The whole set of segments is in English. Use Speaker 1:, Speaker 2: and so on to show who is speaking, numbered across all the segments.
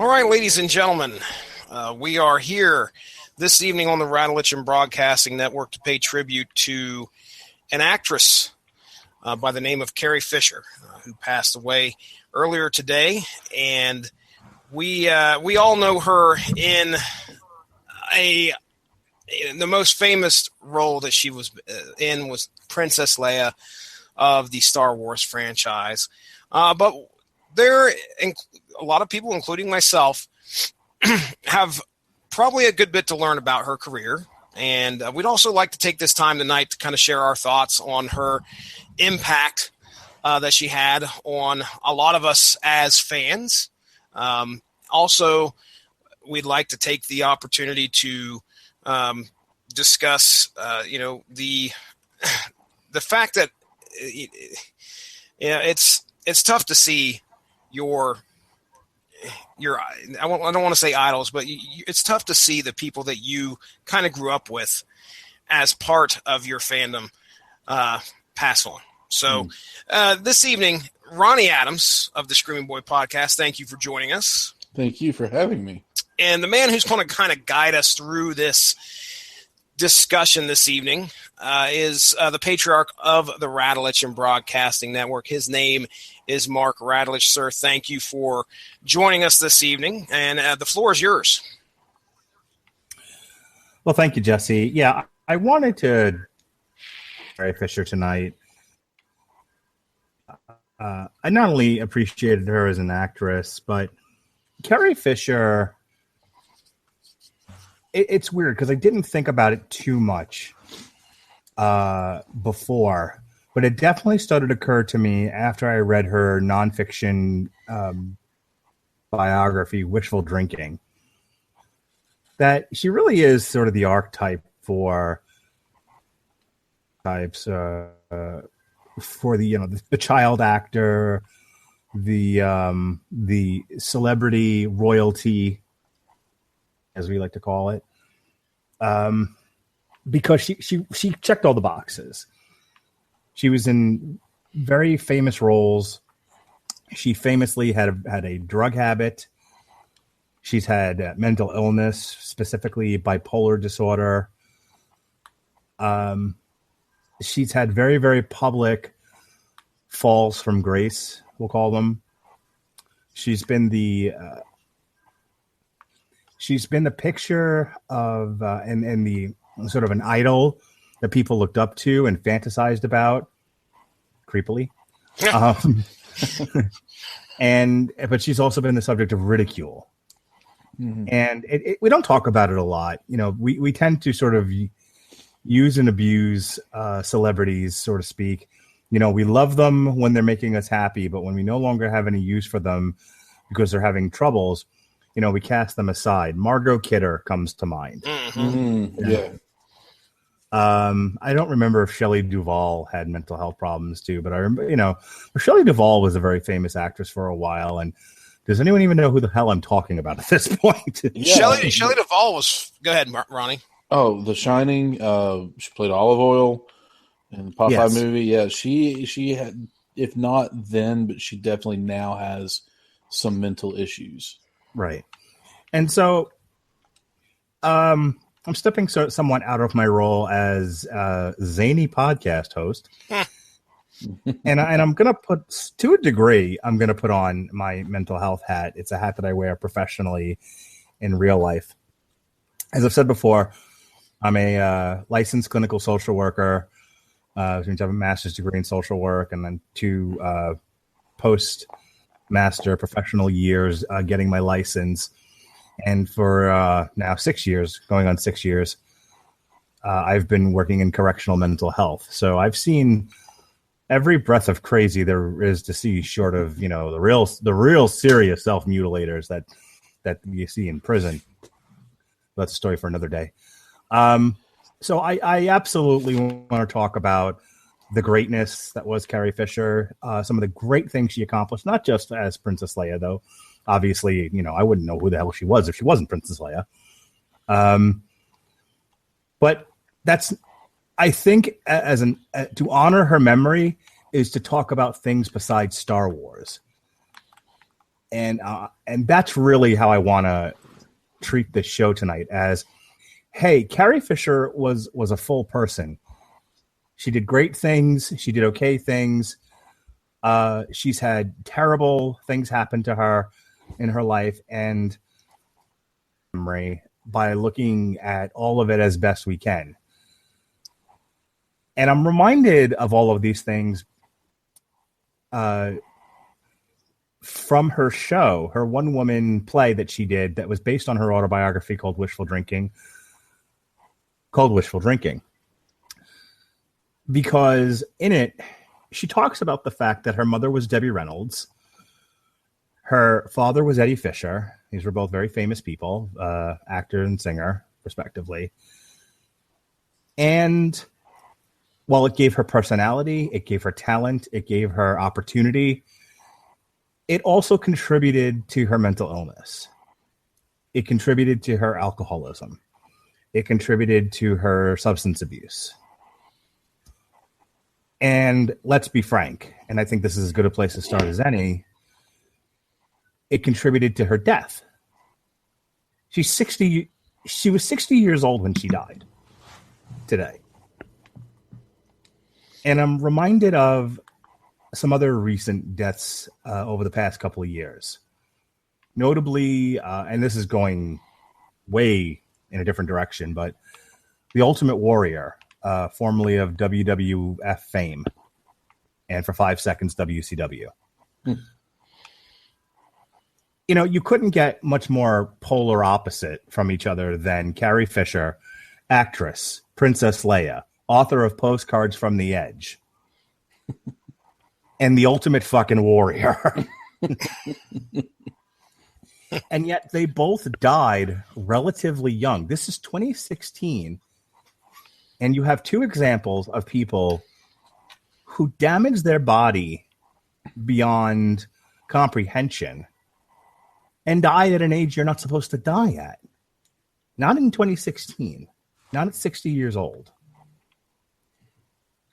Speaker 1: All right, ladies and gentlemen, we are here this evening on the Radulich and Broadcasting Network to pay tribute to an actress by the name of Carrie Fisher, who passed away earlier today. And we all know her in the most famous role that she was in was Princess Leia of the Star Wars franchise. But there, a lot of people, including myself, have probably a good bit to learn about her career. And we'd also like to take this time tonight to kind of share our thoughts on her impact that she had on a lot of us as fans. Also, we'd like to take the opportunity to discuss, the fact that it's tough to see your I don't want to say idols, but it's tough to see the people that you kind of grew up with as part of your fandom pass on. So this evening, Ronnie Adams of the Screaming Boy podcast, thank you for joining us.
Speaker 2: Thank you for having me.
Speaker 1: And the man who's going to kind of guide us through this discussion this evening is the patriarch of the Radulich and Broadcasting Network. His name is Mark Radulich. Sir, thank you for joining us this evening, and the floor is yours.
Speaker 3: Well, thank you, Jesse. Yeah, I wanted to Carrie Fisher tonight. I not only appreciated her as an actress, but Carrie Fisher, it's weird because I didn't think about it too much before, but it definitely started to occur to me after I read her nonfiction biography, Wishful Drinking, that she really is sort of the archetype for types for the child actor, the celebrity royalty, as we like to call it, because she checked all the boxes. She was in very famous roles. She famously had a drug habit. She's had mental illness, specifically bipolar disorder. She's had very, very public falls from grace, we'll call them. She's been the picture of and the sort of an idol that people looked up to and fantasized about, creepily. But she's also been the subject of ridicule. Mm-hmm. And we don't talk about it a lot. We tend to sort of use and abuse celebrities, so to speak. We love them when they're making us happy, but when we no longer have any use for them because they're having troubles, we cast them aside. Margot Kidder comes to mind.
Speaker 2: Mm-hmm. Yeah.
Speaker 3: I don't remember if Shelley Duvall had mental health problems too, but I remember, Shelley Duvall was a very famous actress for a while. And does anyone even know who the hell I'm talking about at this point?
Speaker 1: Yeah. Shelley Duvall was. Go ahead, Ronnie.
Speaker 2: Oh, The Shining. She played Olive Oil in the Popeye movie. Yeah, she had, if not then, but she definitely now has some mental issues.
Speaker 3: Right. And so I'm stepping somewhat out of my role as a zany podcast host. and I'm going to put, to a degree, I'm going to put on my mental health hat. It's a hat that I wear professionally in real life. As I've said before, I'm a licensed clinical social worker, which means I have a master's degree in social work and then 2 post-master professional years getting my license. And for now 6 years, going on 6 years, I've been working in correctional mental health. So I've seen every breath of crazy there is to see, short of the real serious self-mutilators that you see in prison. That's a story for another day. So I absolutely want to talk about the greatness that was Carrie Fisher, some of the great things she accomplished, not just as Princess Leia, though. Obviously, I wouldn't know who the hell she was if she wasn't Princess Leia. But that's, I think, to honor her memory is to talk about things besides Star Wars. And that's really how I want to treat this show tonight as, hey, Carrie Fisher was a full person. She did great things. She did okay things. She's had terrible things happen to her in her life. And by looking at all of it as best we can. And I'm reminded of all of these things from her show, her one-woman play that she did that was based on her autobiography called Wishful Drinking. Because in it, she talks about the fact that her mother was Debbie Reynolds. Her father was Eddie Fisher. These were both very famous people, actor and singer, respectively. And while it gave her personality, it gave her talent, it gave her opportunity, it also contributed to her mental illness. It contributed to her alcoholism. It contributed to her substance abuse. And let's be frank, and I think this is as good a place to start as any, it contributed to her death. She was 60 years old when she died today. And I'm reminded of some other recent deaths over the past couple of years. Notably, and this is going way in a different direction, but the Ultimate Warrior, formerly of WWF fame, and for 5 seconds, WCW. You know, you couldn't get much more polar opposite from each other than Carrie Fisher, actress, Princess Leia, author of Postcards from the Edge, and the Ultimate fucking Warrior. And yet they both died relatively young. This is 2016. And you have two examples of people who damaged their body beyond comprehension and died at an age you're not supposed to die at. Not in 2016. Not at 60 years old.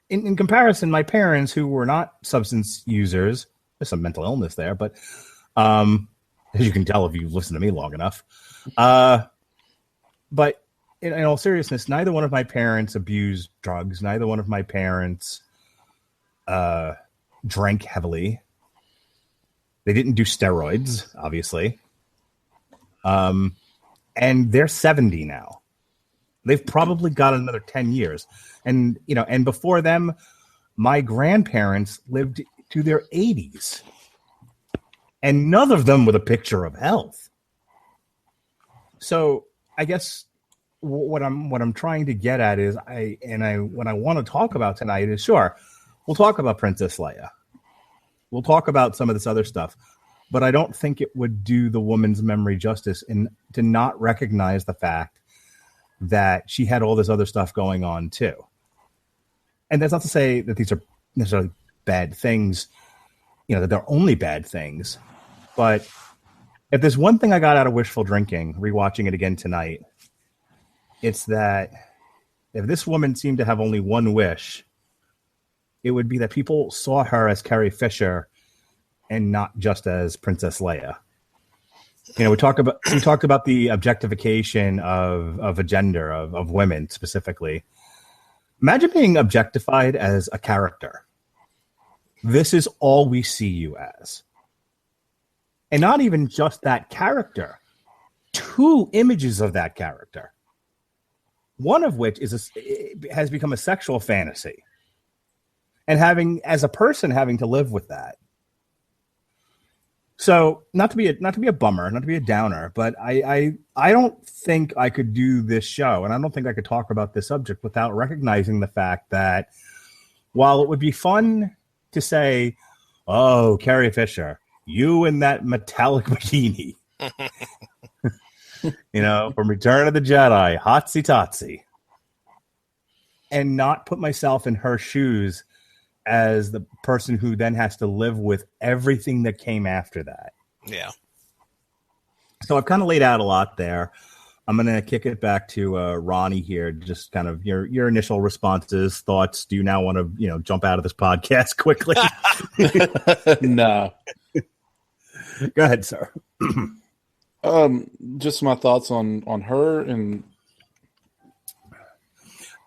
Speaker 3: In comparison, my parents, who were not substance users, there's some mental illness there, but as you can tell if you've listened to me long enough. But in all seriousness, neither one of my parents abused drugs. Neither one of my parents drank heavily. They didn't do steroids, obviously. And they're 70 now. They've probably got another 10 years. And, you know, and before them, my grandparents lived to their 80s. And none of them with a picture of health. So I guess what I'm trying to get at is what I want to talk about tonight is, sure, we'll talk about Princess Leia. We'll talk about some of this other stuff. But I don't think it would do the woman's memory justice to not recognize the fact that she had all this other stuff going on too. And that's not to say that these are necessarily bad things, you know, that they're only bad things. But if there's one thing I got out of Wishful Drinking, rewatching it again tonight, it's that if this woman seemed to have only one wish, it would be that people saw her as Carrie Fisher and not just as Princess Leia. You know, we talked about the objectification of a gender, of women specifically. Imagine being objectified as a character. This is all we see you as. And not even just that character. 2 images of that character. One of which has become a sexual fantasy. And as a person having to live with that. So not to be a bummer, not to be a downer, but I don't think I could do this show, and I don't think I could talk about this subject without recognizing the fact that while it would be fun to say, "Oh, Carrie Fisher, you in that metallic bikini," you know, from Return of the Jedi, hotsy totsy, and not put myself in her shoes as the person who then has to live with everything that came after that.
Speaker 1: Yeah.
Speaker 3: So I've kind of laid out a lot there. I'm going to kick it back to Ronnie here. Just kind of your initial responses, thoughts. Do you now want to, jump out of this podcast quickly?
Speaker 2: No.
Speaker 3: Go ahead, sir.
Speaker 2: Just my thoughts on her, and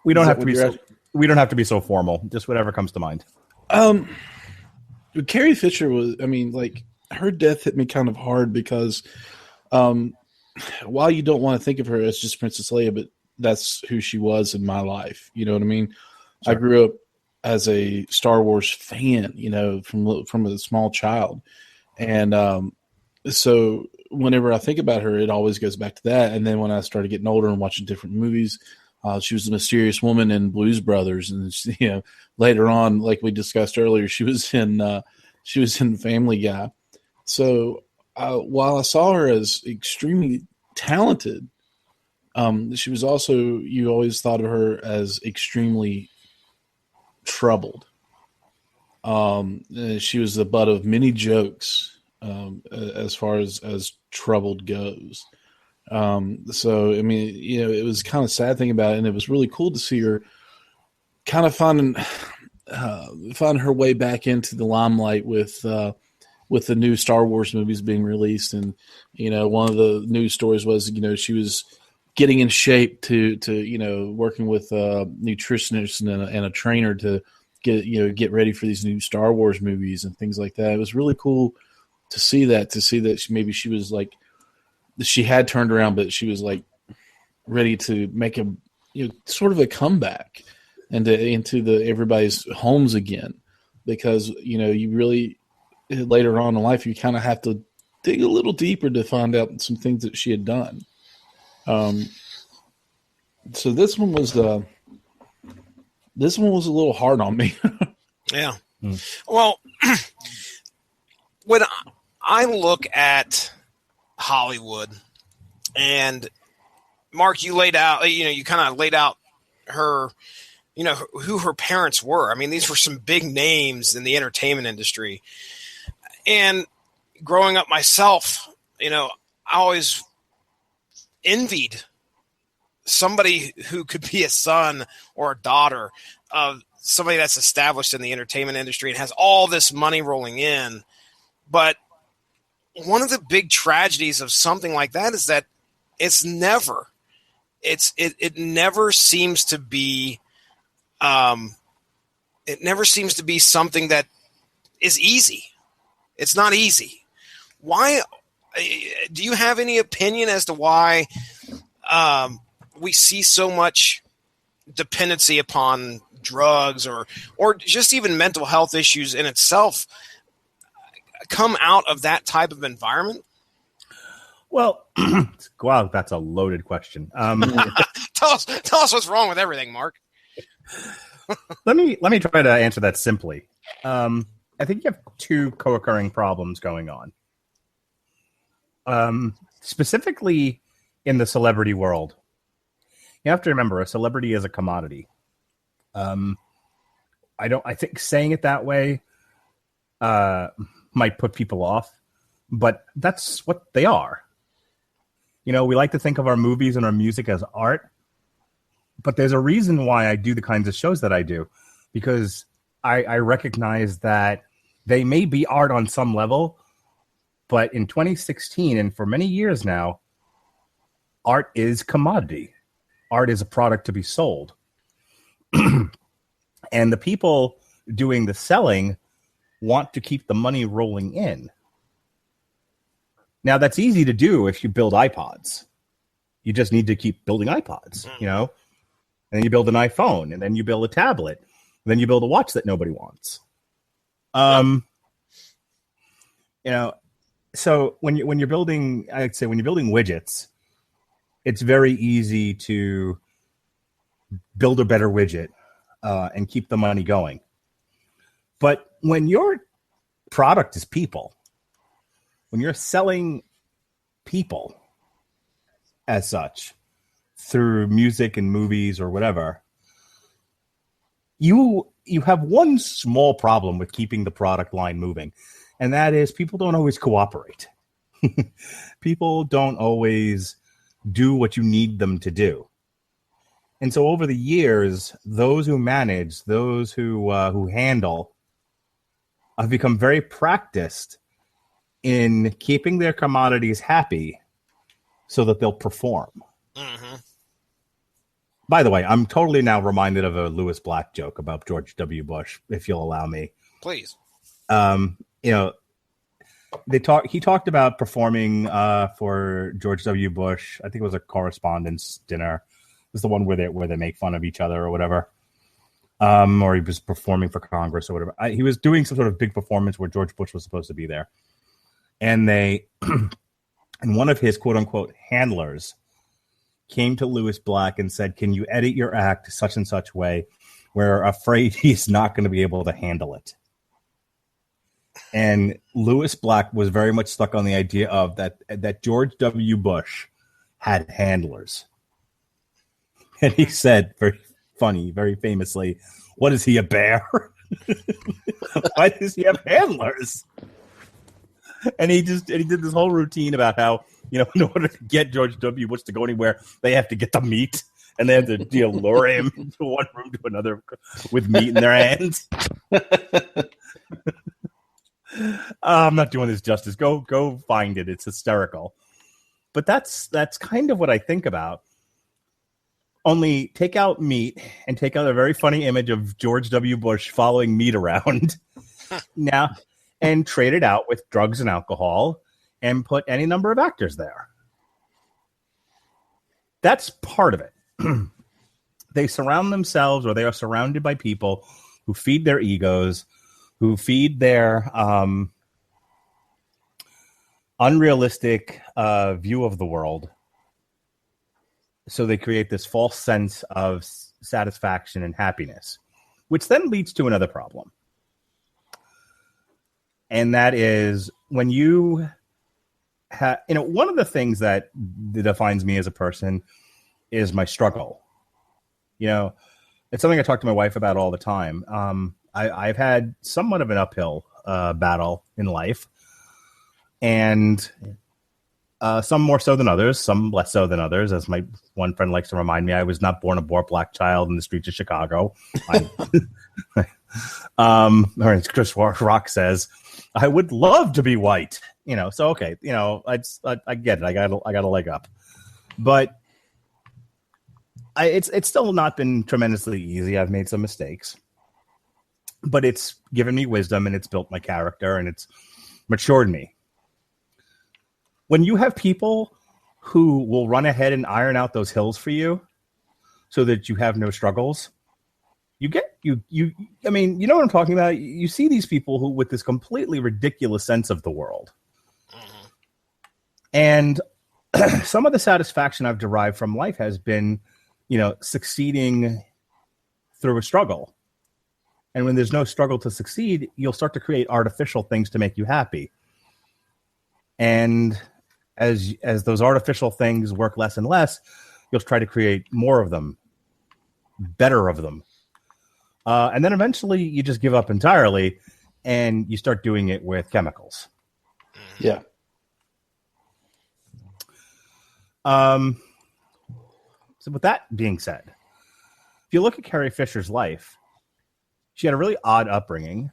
Speaker 3: we don't have to be so formal. Just whatever comes to mind.
Speaker 2: Carrie Fisher was, her death hit me kind of hard because, while you don't want to think of her as just Princess Leia, but that's who she was in my life. You know what I mean? Sure. I grew up as a Star Wars fan, from a small child. And so whenever I think about her, it always goes back to that. And then when I started getting older and watching different movies, she was the mysterious woman in Blues Brothers. And, later on, like we discussed earlier, she was in Family Guy. So while I saw her as extremely talented, she was also, you always thought of her as extremely troubled. She was the butt of many jokes as far as troubled goes. So, it was kind of sad thing about it, and it was really cool to see her kind of find her way back into the limelight with the new Star Wars movies being released. And, one of the news stories was, she was getting in shape to working with a nutritionist and a trainer to get ready for these new Star Wars movies and things like that. It was really cool to see that maybe she was like, she had turned around, but she was like ready to make a sort of a comeback into everybody's homes again, because you really later on in life you kind of have to dig a little deeper to find out some things that she had done. So this one was a little hard on me.
Speaker 1: Yeah. Well, when I look at Hollywood, and Mark, you laid out, you kind of laid out her, who her parents were. These were some big names in the entertainment industry. And growing up myself, I always envied somebody who could be a son or a daughter of somebody that's established in the entertainment industry and has all this money rolling in. But one of the big tragedies of something like that is that it never seems to be something that is easy. It's not easy. Why? Do you have any opinion as to why we see so much dependency upon drugs or just even mental health issues in itself come out of that type of environment?
Speaker 3: Well, wow, that's a loaded question.
Speaker 1: Tell us what's wrong with everything, Mark.
Speaker 3: Let me try to answer that simply. I think you have two co-occurring problems going on. Specifically in the celebrity world, you have to remember a celebrity is a commodity. I think saying it that way might put people off, but that's what they are. We like to think of our movies and our music as art, but there's a reason why I do the kinds of shows that I do, because I recognize that they may be art on some level, but in 2016 and for many years now, art is commodity. Art is a product to be sold. And the people doing the selling want to keep the money rolling in. Now, that's easy to do if you build iPods. You just need to keep building iPods, And then you build an iPhone, and then you build a tablet, and then you build a watch that nobody wants. So when you're building, I'd say when you're building widgets, it's very easy to build a better widget and keep the money going. But when your product is people, when you're selling people as such through music and movies or whatever, you have one small problem with keeping the product line moving, and that is people don't always cooperate. People don't always do what you need them to do. And so over the years, those who manage, those who handle, have become very practiced in keeping their commodities happy so that they'll perform.
Speaker 1: Mm-hmm.
Speaker 3: By the way, I'm totally now reminded of a Lewis Black joke about George W. Bush, if you'll allow me.
Speaker 1: Please.
Speaker 3: He talked about performing for George W. Bush. I think it was a correspondence dinner. It was the one where they make fun of each other or whatever. Or he was performing for Congress or whatever. He was doing some sort of big performance where George Bush was supposed to be there. And they, and one of his quote unquote handlers came to Lewis Black and said, "Can you edit your act such and such way? We're afraid he's not going to be able to handle it." And Lewis Black was very much stuck on the idea of that George W. Bush had handlers. And he said, very funny, very famously, "What is he, a bear? Why does he have handlers?" And he did this whole routine about how, in order to get George W. Bush to go anywhere, they have to get the meat, and they have to lure him to one room to another with meat in their hands. I'm not doing this justice. Go find it. It's hysterical. But that's kind of what I think about. Only take out meat and take out a very funny image of George W. Bush following meat around now and trade it out with drugs and alcohol and put any number of actors there. That's part of it. They surround themselves, or they are surrounded by people who feed their egos, who feed their unrealistic view of the world. So they create this false sense of satisfaction and happiness, which then leads to another problem. And that is when you have, one of the things that defines me as a person is my struggle. It's something I talk to my wife about all the time. I've had somewhat of an uphill battle in life, and some more so than others, some less so than others. As my one friend likes to remind me, I was not born a poor black child in the streets of Chicago. Or Chris Rock says, "I would love to be white." So okay, I get it. I got a leg up, but it's still not been tremendously easy. I've made some mistakes, but it's given me wisdom, and it's built my character, and it's matured me. When you have people who will run ahead and iron out those hills for you so that you have no struggles, you know what I'm talking about? You see these people who with this completely ridiculous sense of the world. Mm-hmm. And some of the satisfaction I've derived from life has been, succeeding through a struggle. And when there's no struggle to succeed, you'll start to create artificial things to make you happy. And as those artificial things work less and less, you'll try to create more of them, better of them. And then eventually you just give up entirely and you start doing it with chemicals.
Speaker 2: Yeah.
Speaker 3: So with that being said, if you look at Carrie Fisher's life, she had a really odd upbringing.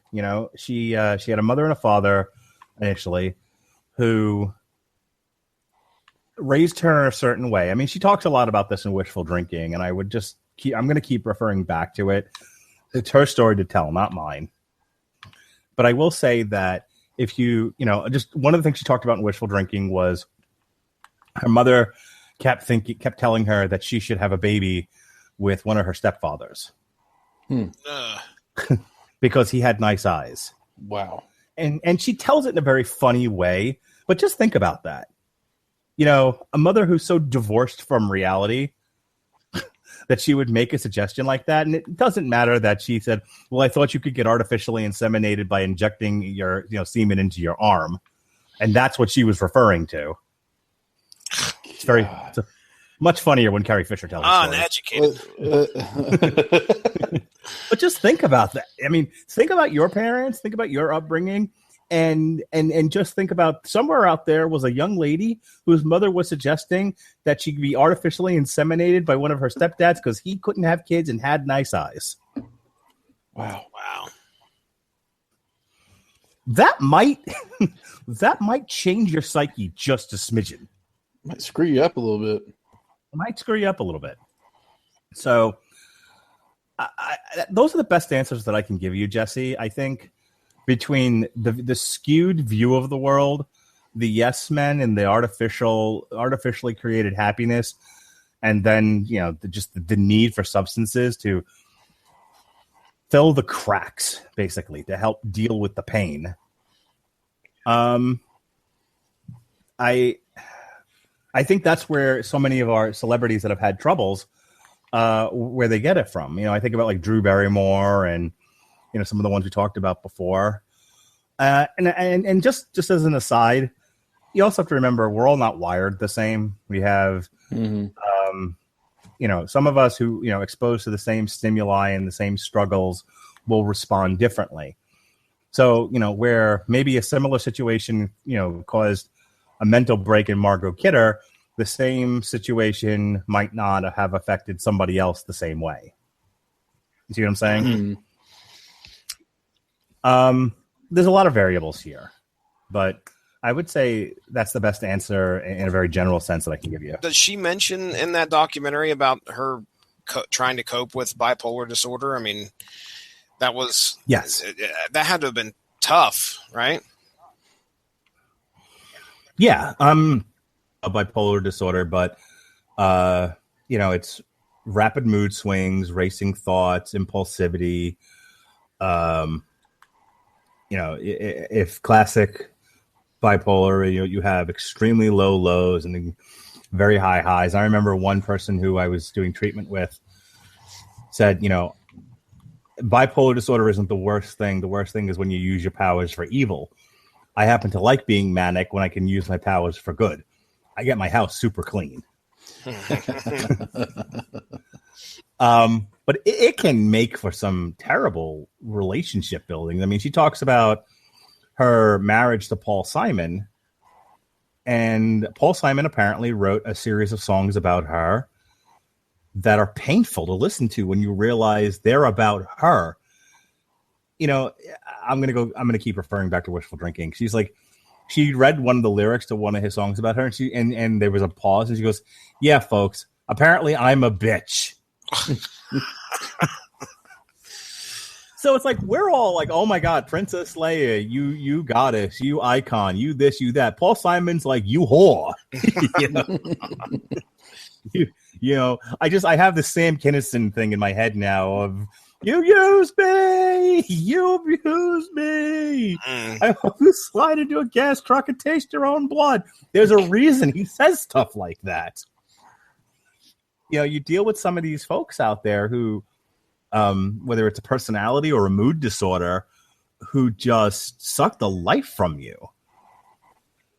Speaker 3: She had a mother and a father initially who raised her a certain way. I mean, she talks a lot about this in Wishful Drinking, and I'm going to keep referring back to it. It's her story to tell, not mine. But I will say that if just one of the things she talked about in Wishful Drinking was her mother kept telling her that she should have a baby with one of her stepfathers. Because he had nice eyes.
Speaker 2: Wow.
Speaker 3: And she tells it in a very funny way, but just think about that. A mother who's so divorced from reality that she would make a suggestion like that. And it doesn't matter that she said, "Well, I thought you could get artificially inseminated by injecting your semen into your arm." And that's what she was referring to. It's much funnier when Carrie Fisher tells
Speaker 1: uneducated.
Speaker 3: But just think about that. I mean, think about your parents, think about your upbringing, and just think about somewhere out there was a young lady whose mother was suggesting that she could be artificially inseminated by one of her stepdads because he couldn't have kids and had nice eyes.
Speaker 2: Wow.
Speaker 3: that might change your psyche just a smidgen.
Speaker 2: Might screw you up a little bit.
Speaker 3: It might screw you up a little bit. So those are the best answers that I can give you, Jesse. I think between the skewed view of the world, the yes men and the artificially created happiness, and then just the need for substances to fill the cracks, basically, to help deal with the pain. I think that's where so many of our celebrities that have had troubles, where they get it from. I think about like Drew Barrymore and some of the ones we talked about before. And just as an aside, you also have to remember we're all not wired the same. We have, some of us who exposed to the same stimuli and the same struggles will respond differently. So where maybe a similar situation caused a mental break in Margot Kidder, the same situation might not have affected somebody else the same way. You see what I'm saying? Mm-hmm. There's a lot of variables here, but I would say that's the best answer in a very general sense that I can give you.
Speaker 1: Does she mention in that documentary about her trying to cope with bipolar disorder? I mean, that was...
Speaker 3: Yes.
Speaker 1: That had to have been tough, right?
Speaker 3: Yeah, a bipolar disorder, but it's rapid mood swings, racing thoughts, impulsivity. If classic bipolar, you have extremely low lows and very high highs. I remember one person who I was doing treatment with said, bipolar disorder isn't the worst thing. The worst thing is when you use your powers for evil. I happen to like being manic when I can use my powers for good. I get my house super clean. But it can make for some terrible relationship building. I mean, she talks about her marriage to Paul Simon, and Paul Simon apparently wrote a series of songs about her that are painful to listen to when you realize they're about her. I'm going to keep referring back to Wishful Drinking. She's like, she read one of the lyrics to one of his songs about her, and there was a pause, and she goes, "Yeah, folks, apparently I'm a bitch." So it's like we're all like, "Oh my God, Princess Leia, you goddess, you icon, you this, you that." Paul Simon's like, "You whore." I have the Sam Kinison thing in my head now of, "You use me. I hope you slide into a gas truck and taste your own blood." There's a reason he says stuff like that. You deal with some of these folks out there who, whether it's a personality or a mood disorder, who just suck the life from you.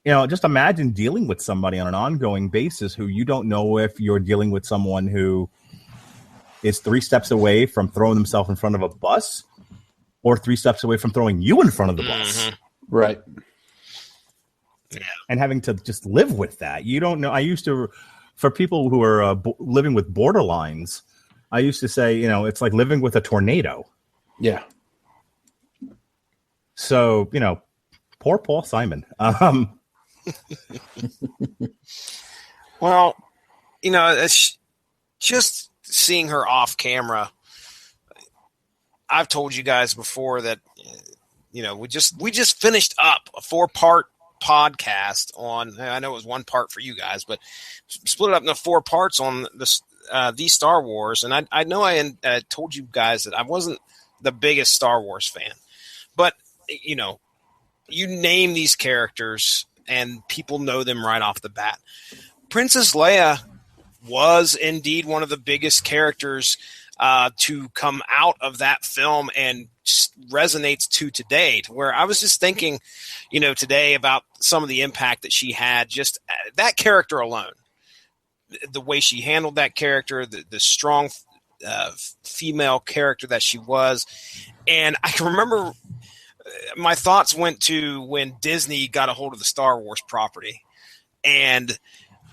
Speaker 3: Just imagine dealing with somebody on an ongoing basis who you don't know if you're dealing with someone who is 3 steps away from throwing themselves in front of a bus or 3 steps away from throwing you in front of the bus.
Speaker 2: Right.
Speaker 1: Yeah.
Speaker 3: And having to just live with that. You don't know. I used to, for people who are living with borderlines, I used to say, it's like living with a tornado.
Speaker 2: Yeah.
Speaker 3: So, poor Paul Simon.
Speaker 1: Well, it's just seeing her off camera. I've told you guys before that, we just finished up a 4-part podcast on, I know it was 1 part for you guys, but split it up into 4 parts on the Star Wars. And I know I told you guys that I wasn't the biggest Star Wars fan, but you name these characters and people know them right off the bat. Princess Leia was indeed one of the biggest characters to come out of that film and resonates to today, to where I was just thinking, today about some of the impact that she had, just that character alone, the way she handled that character, the strong female character that she was. And I can remember my thoughts went to when Disney got a hold of the Star Wars property and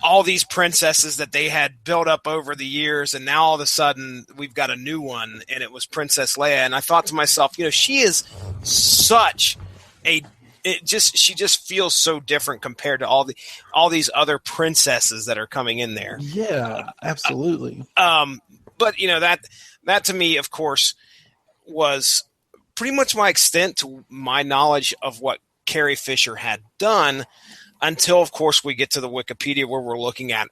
Speaker 1: all these princesses that they had built up over the years. And now all of a sudden we've got a new one, and it was Princess Leia. And I thought to myself, she is such she just feels so different compared to all these other princesses that are coming in there.
Speaker 2: Yeah, absolutely.
Speaker 1: But that to me, of course, was pretty much my extent to my knowledge of what Carrie Fisher had done until, of course, we get to the Wikipedia where we're looking at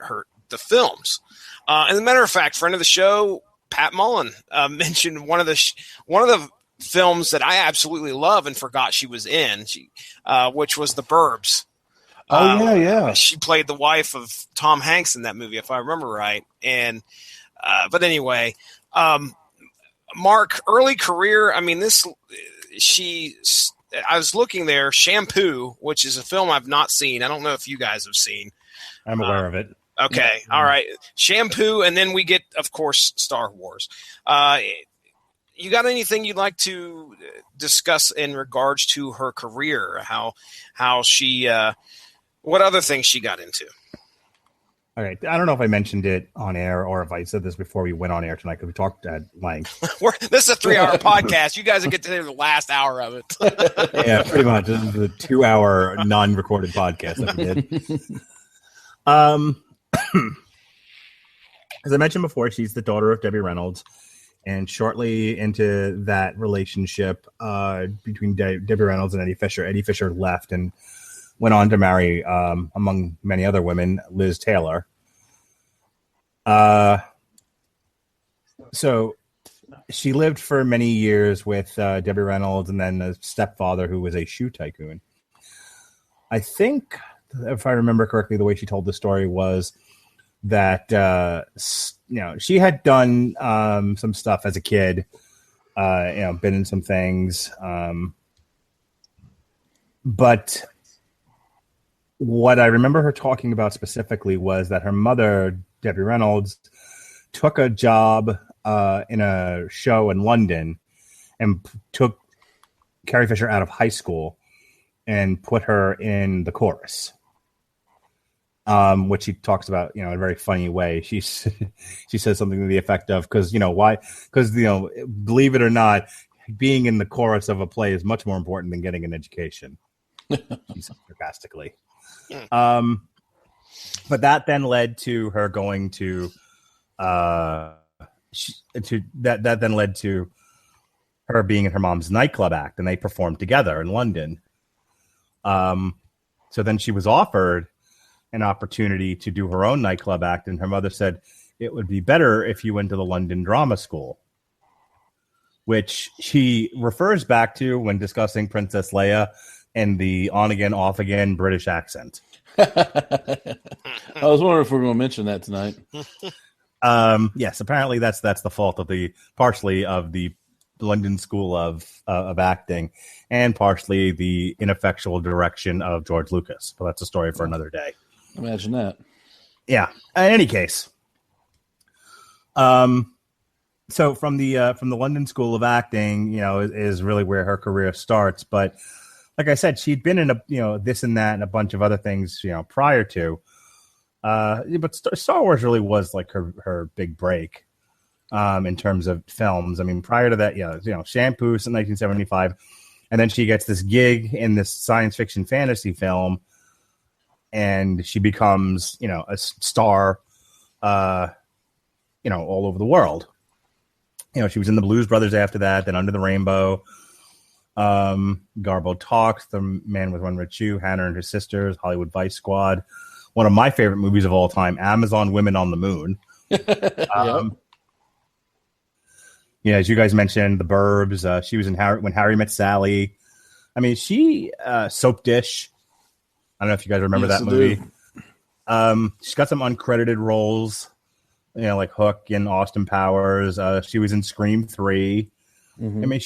Speaker 1: the films. As a matter of fact, friend of the show, Pat Mullen, mentioned one of the films that I absolutely love and forgot she was in, which was The Burbs.
Speaker 2: Oh, yeah.
Speaker 1: She played the wife of Tom Hanks in that movie, if I remember right. And but anyway, Mark, early career. I mean, I was looking there. Shampoo, which is a film I've not seen. I don't know if you guys have seen.
Speaker 3: I'm aware of it.
Speaker 1: Okay, yeah. All right. Shampoo, and then we get, of course, Star Wars. You got anything you'd like to discuss in regards to her career? How she, what other things she got into?
Speaker 3: All right. I don't know if I mentioned it on air or if I said this before we went on air tonight because we talked at length.
Speaker 1: This is a 3-hour podcast. You guys will get to hear the last hour of it.
Speaker 3: Yeah, pretty much. This is the 2-hour non-recorded podcast that we did. As I mentioned before, she's the daughter of Debbie Reynolds. And shortly into that relationship between Debbie Reynolds and Eddie Fisher left and went on to marry, among many other women, Liz Taylor. So she lived for many years with Debbie Reynolds and then a stepfather who was a shoe tycoon. I think, if I remember correctly, the way she told the story was that she had done some stuff as a kid, been in some things, but what I remember her talking about specifically was that her mother, Debbie Reynolds, took a job in a show in London and took Carrie Fisher out of high school and put her in the chorus. Which she talks about, in a very funny way. She says something to the effect of, why? Because, believe it or not, being in the chorus of a play is much more important than getting an education. She said sarcastically. But that then led to her going to, that then led to her being in her mom's nightclub act, and they performed together in London. So then she was offered an opportunity to do her own nightclub act, and her mother said it would be better if you went to the London Drama School, which she refers back to when discussing Princess Leia and the on-again, off-again British accent.
Speaker 2: I was wondering if we were going to mention that tonight.
Speaker 3: Yes, apparently that's the fault of partially of the London School of Acting and partially the ineffectual direction of George Lucas. But that's a story for another day.
Speaker 2: Imagine that.
Speaker 3: Yeah. In any case, so from the London School of Acting, is really where her career starts. But like I said, she'd been in this and that and a bunch of other things, prior to. But Star Wars really was like her big break in terms of films. I mean, prior to that, Shampoo in 1975, and then she gets this gig in this science fiction fantasy film. And she becomes, a star, all over the world. She was in the Blues Brothers after that, then Under the Rainbow, Garbo Talks, The Man with One Red Shoe, Hannah and Her Sisters, Hollywood Vice Squad. One of my favorite movies of all time, Amazon Women on the Moon. As you guys mentioned, The Burbs. She was in When Harry Met Sally. I mean, Soap Dish. I don't know if you guys remember that movie. She's got some uncredited roles, like Hook and Austin Powers. She was in Scream 3. Mm-hmm. I mean,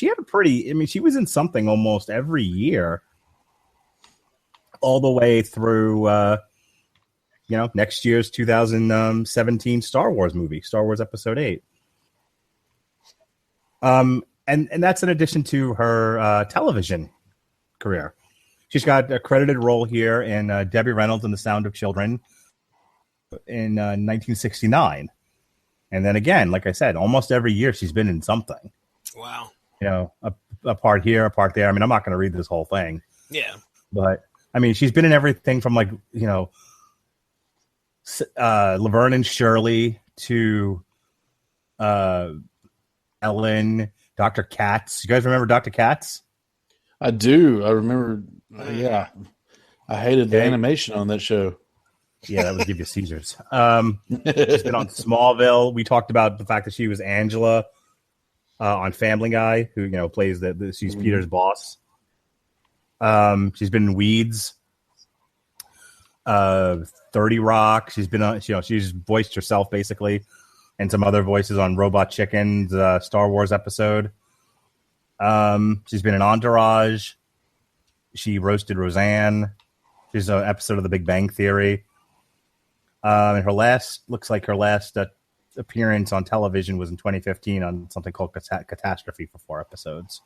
Speaker 3: she was in something almost every year, all the way through, next year's 2017 Star Wars movie, Star Wars Episode 8. And that's in addition to her television career. She's got a credited role here in Debbie Reynolds in The Sound of Children in 1969. And then again, like I said, almost every year she's been in something.
Speaker 1: Wow.
Speaker 3: A part here, a part there. I mean, I'm not going to read this whole thing.
Speaker 1: Yeah.
Speaker 3: But I mean, she's been in everything from like, you know, Laverne and Shirley to Ellen, Dr. Katz. You guys remember Dr. Katz?
Speaker 2: I do. I remember. Yeah, I hated the animation on that show.
Speaker 3: Yeah, that would give you Caesars. She's been on Smallville. We talked about the fact that she was Angela on Family Guy, who, you know, plays she's Peter's boss. She's been in Weeds, 30 Rock. She's been on, you know, she's voiced herself basically, and some other voices on Robot Chicken's Star Wars episode. She's been in Entourage. She roasted Roseanne. She's an episode of The Big Bang Theory. And her last appearance on television was in 2015 on something called Catastrophe for 4 episodes.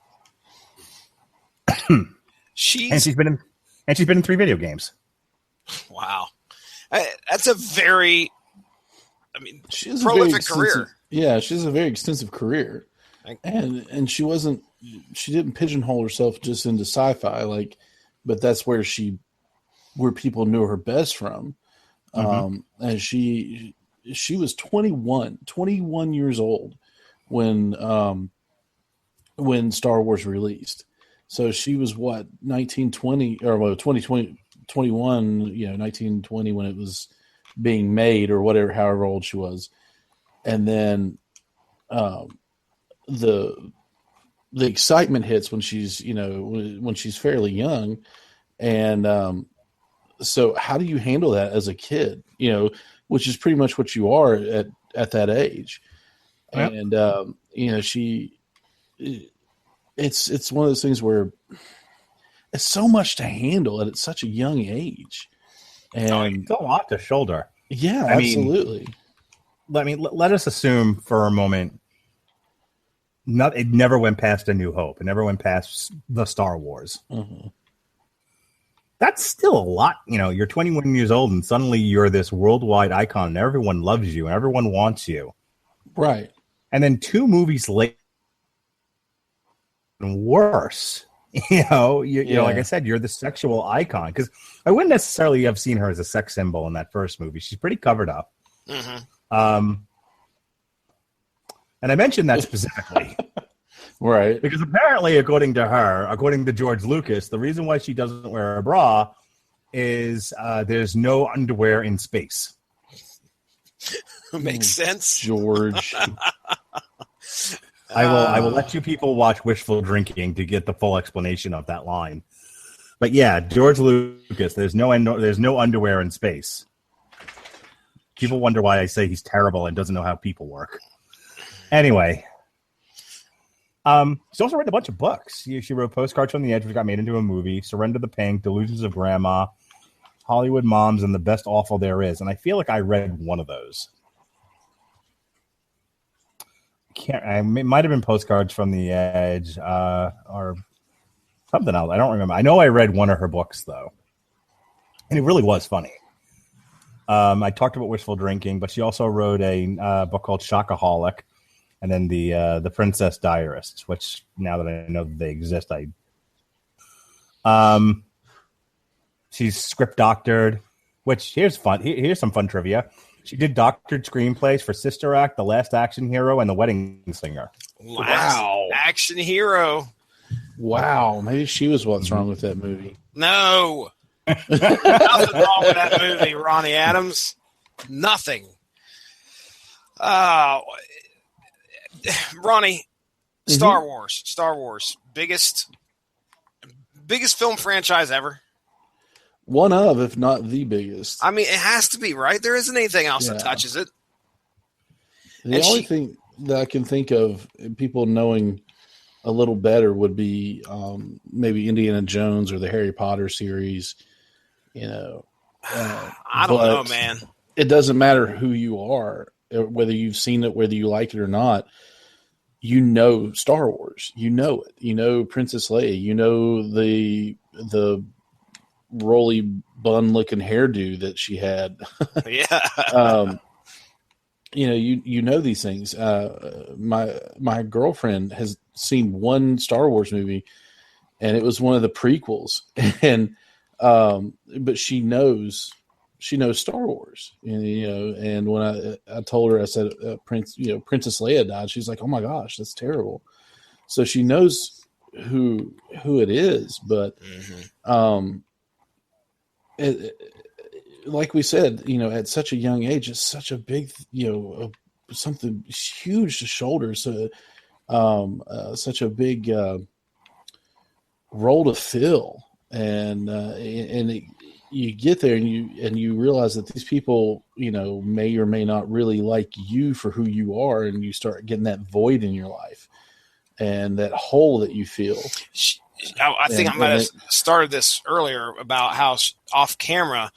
Speaker 3: She's been in 3 video games.
Speaker 1: Wow, that's a very, prolific career.
Speaker 2: Yeah, she has a very extensive career, and she didn't pigeonhole herself just into sci-fi, but that's where people knew her best from. And she was 21 years old when Star Wars released. So she was 1920 or 2020, 21, 1920 when it was being made or whatever, however old she was. And then the excitement hits when she's, when she's fairly young. And so how do you handle that as a kid, which is pretty much what you are at that age. Yep. And, it's one of those things where it's so much to handle at such a young age. And
Speaker 3: it's a lot to shoulder.
Speaker 2: Yeah, absolutely.
Speaker 3: Let us assume for a moment, it never went past A New Hope. It never went past the Star Wars.
Speaker 2: Mm-hmm.
Speaker 3: That's still a lot. You're 21 years old and suddenly you're this worldwide icon and everyone loves you and everyone wants you.
Speaker 2: Right.
Speaker 3: And then 2 movies later, worse. Like I said, you're the sexual icon. Because I wouldn't necessarily have seen her as a sex symbol in that first movie. She's pretty covered up.
Speaker 1: Mm-hmm.
Speaker 3: And I mentioned that specifically.
Speaker 2: Right.
Speaker 3: Because apparently, according to George Lucas, the reason why she doesn't wear a bra is there's no underwear in space.
Speaker 1: Makes sense.
Speaker 2: George.
Speaker 3: I will let you people watch Wishful Drinking to get the full explanation of that line. But yeah, George Lucas, there's no underwear in space. People wonder why I say he's terrible and doesn't know how people work. Anyway, she also read a bunch of books. She wrote Postcards from the Edge, which got made into a movie, Surrender the Pink, Delusions of Grandma, Hollywood Moms, and The Best Awful There Is. And I feel like I read one of those. It might have been Postcards from the Edge or something else. I don't remember. I know I read one of her books, though. And it really was funny. I talked about Wishful Drinking, but she also wrote a book called Shockaholic, and then the Princess Diarists, which now that I know that they exist, she's script doctored, which here's fun. Here's some fun trivia. She did doctored screenplays for Sister Act, The Last Action Hero, and The Wedding Singer.
Speaker 1: Wow. Action Hero.
Speaker 2: Wow. Maybe she was what's wrong with that movie.
Speaker 1: No. Nothing wrong with that movie, Ronnie Adams. Nothing. Ronnie, Star Wars. Biggest film franchise ever.
Speaker 2: One of, if not the biggest.
Speaker 1: I mean, it has to be, right? There isn't anything else that touches it.
Speaker 2: The only thing that I can think of, people knowing a little better, would be maybe Indiana Jones or the Harry Potter series.
Speaker 1: I don't know, man.
Speaker 2: It doesn't matter who you are, whether you've seen it, whether you like it or not. Star Wars. You know it. Princess Leia. The roly bun looking hairdo that she had.
Speaker 1: Yeah.
Speaker 2: These things. My girlfriend has seen one Star Wars movie, and it was one of the prequels. And but she knows Star Wars, and when I told her, I said, Princess Leia died, she's like, oh my gosh, that's terrible. So she knows who it is, but like we said, at such a young age, it's such a big, something huge to shoulder. So such a big role to fill, and you get there and you realize that these people, may or may not really like you for who you are, and you start getting that void in your life and that hole that you feel.
Speaker 1: I think I might have started this earlier about how off camera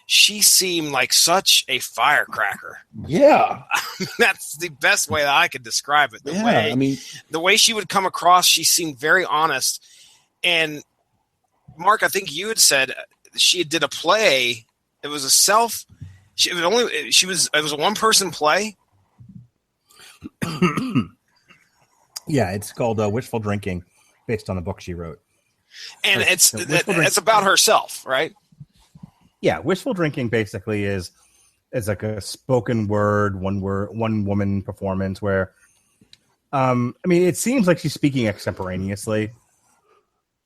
Speaker 1: she seemed like such a firecracker.
Speaker 2: Yeah.
Speaker 1: That's the best way that I could describe it. The way she would come across, she seemed very honest. And Mark, I think you had said she did a play. It was it was a one-person play.
Speaker 3: Yeah, it's called Wishful Drinking, based on the book she wrote.
Speaker 1: And it's about herself, right?
Speaker 3: Yeah, Wishful Drinking basically is like a spoken word, one woman performance where, it seems like she's speaking extemporaneously.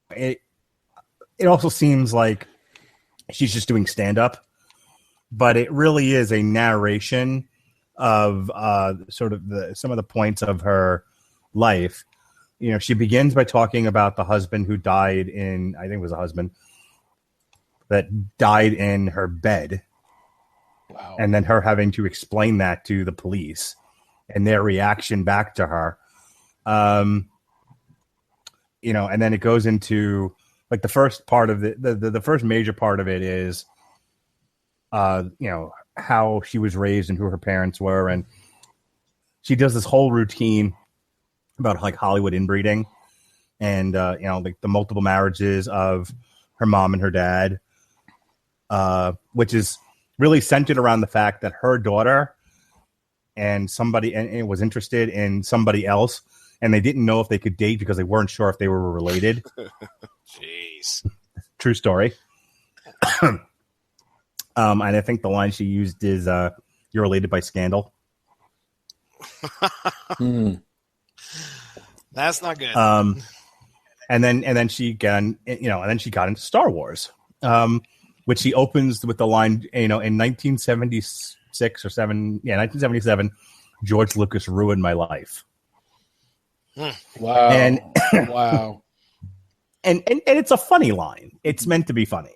Speaker 3: It also seems like she's just doing stand-up, but it really is a narration of sort of some of the points of her life. She begins by talking about the husband who died I think it was a husband that died in her bed.
Speaker 2: Wow.
Speaker 3: And then her having to explain that to the police and their reaction back to her. And then it goes into like the first part of the first major part of it is, how she was raised and who her parents were. And she does this whole routine about like Hollywood inbreeding and, like the multiple marriages of her mom and her dad, which is really centered around the fact that her daughter and was interested in somebody else, and they didn't know if they could date because they weren't sure if they were related.
Speaker 1: Jeez.
Speaker 3: True story. And I think the line she used is, "You're related by scandal."
Speaker 1: That's not good.
Speaker 3: And then she got into Star Wars, which she opens with the line, in 1976 or 1977, George Lucas ruined my life.
Speaker 2: Wow.
Speaker 3: And
Speaker 2: wow.
Speaker 3: And it's a funny line. It's meant to be funny.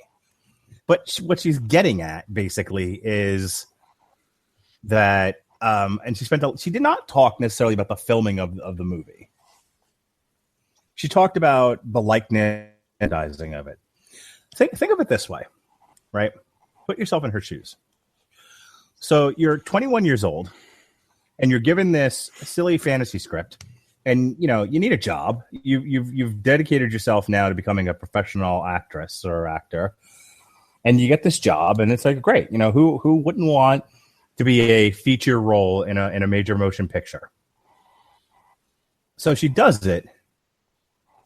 Speaker 3: But what she's getting at basically is that, and she did not talk necessarily about the filming of the movie. She talked about the likeness of it. Think of it this way, right? Put yourself in her shoes. So you're 21 years old, and you're given this silly fantasy script, and you need a job. You've dedicated yourself now to becoming a professional actress or actor, and you get this job, and it's like great. Who wouldn't want to be a feature role in a major motion picture? So she does it,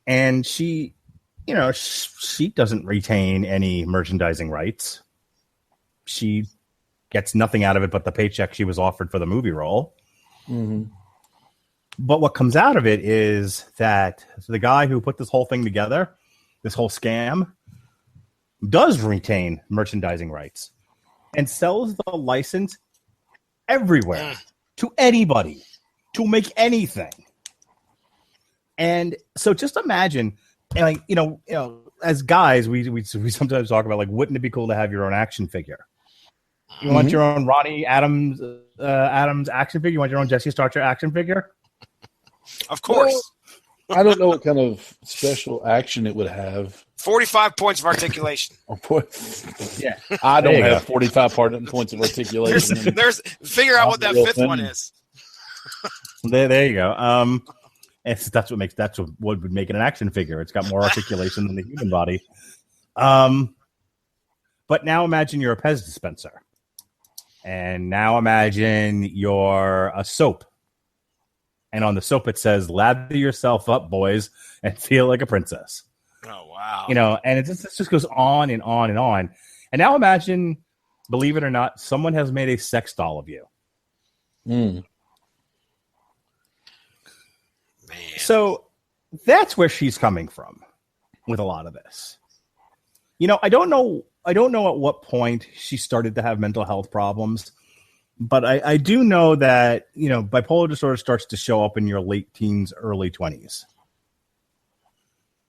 Speaker 3: and she doesn't retain any merchandising rights. She gets nothing out of it but the paycheck she was offered for the movie role.
Speaker 2: Mm-hmm.
Speaker 3: But what comes out of it is that the guy who put this whole thing together, this whole scam, does retain merchandising rights and sells the license everywhere to anybody to make anything. And so just imagine, like, as guys, we sometimes talk about, like, wouldn't it be cool to have your own action figure? You want your own Ronnie Adams action figure? You want your own Jesse Starcher action figure?
Speaker 1: Of course.
Speaker 2: Well, I don't know what kind of special action it would have.
Speaker 1: 45 points of articulation.
Speaker 2: Yeah, I don't have 45 points of articulation.
Speaker 1: There's figure out what that fifth one is.
Speaker 3: There you go. That's what would make it an action figure. It's got more articulation than the human body. But now imagine you're a Pez dispenser. And now imagine you're a soap. And on the soap it says, lather yourself up, boys, and feel like a princess.
Speaker 1: Oh, wow.
Speaker 3: And it just goes on and on and on. And now imagine, believe it or not, someone has made a sex doll of you.
Speaker 1: Man.
Speaker 3: So that's where she's coming from with a lot of this. I don't know at what point she started to have mental health problems, but I do know that, bipolar disorder starts to show up in your late teens, early 20s.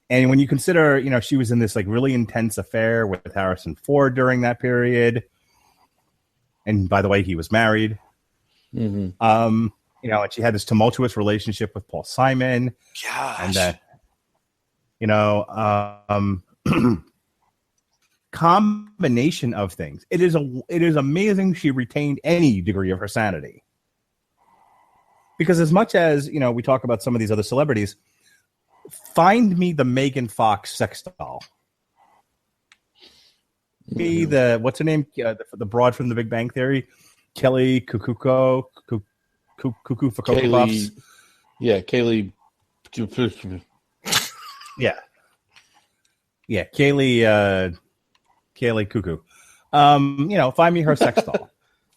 Speaker 3: And when you consider, she was in this like really intense affair with Harrison Ford during that period. And by the way, he was married. Mm-hmm. And she had this tumultuous relationship with Paul Simon.
Speaker 1: Gosh.
Speaker 3: And that, combination of things. It is amazing she retained any degree of her sanity. Because as much as, we talk about some of these other celebrities, find me the Megan Fox sex doll. Me what's her name? The broad from The Big Bang Theory, Kelly Kukuko, Cuckoo for Cocoa Puffs.
Speaker 2: Yeah, Kaylee.
Speaker 3: Yeah, Kaylee Cuckoo. Find me her sex doll.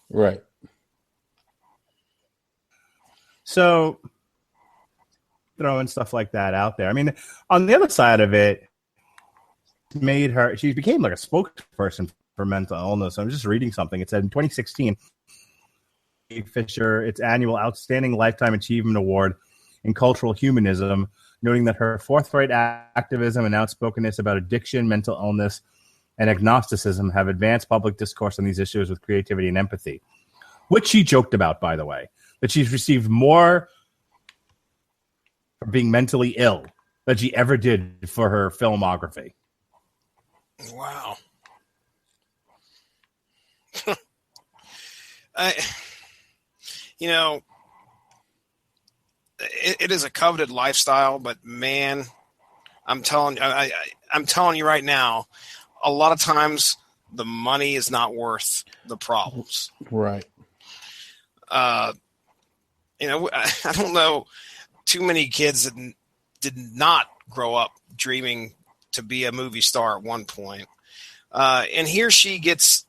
Speaker 2: Right. So
Speaker 3: throwing stuff like that out there. I mean, on the other side of it, she became like a spokesperson for mental illness. I'm just reading something. It said in 2016, Fisher its annual Outstanding Lifetime Achievement Award in Cultural Humanism, noting that her forthright activism and outspokenness about addiction, mental illness, and agnosticism have advanced public discourse on these issues with creativity and empathy, which she joked about, by the way, that she's received more for being mentally ill than she ever did for her filmography.
Speaker 1: Wow. It is a coveted lifestyle, but man, I'm telling you right now, a lot of times the money is not worth the problems.
Speaker 2: Right.
Speaker 1: I don't know too many kids that did not grow up dreaming to be a movie star at one point. And here she gets,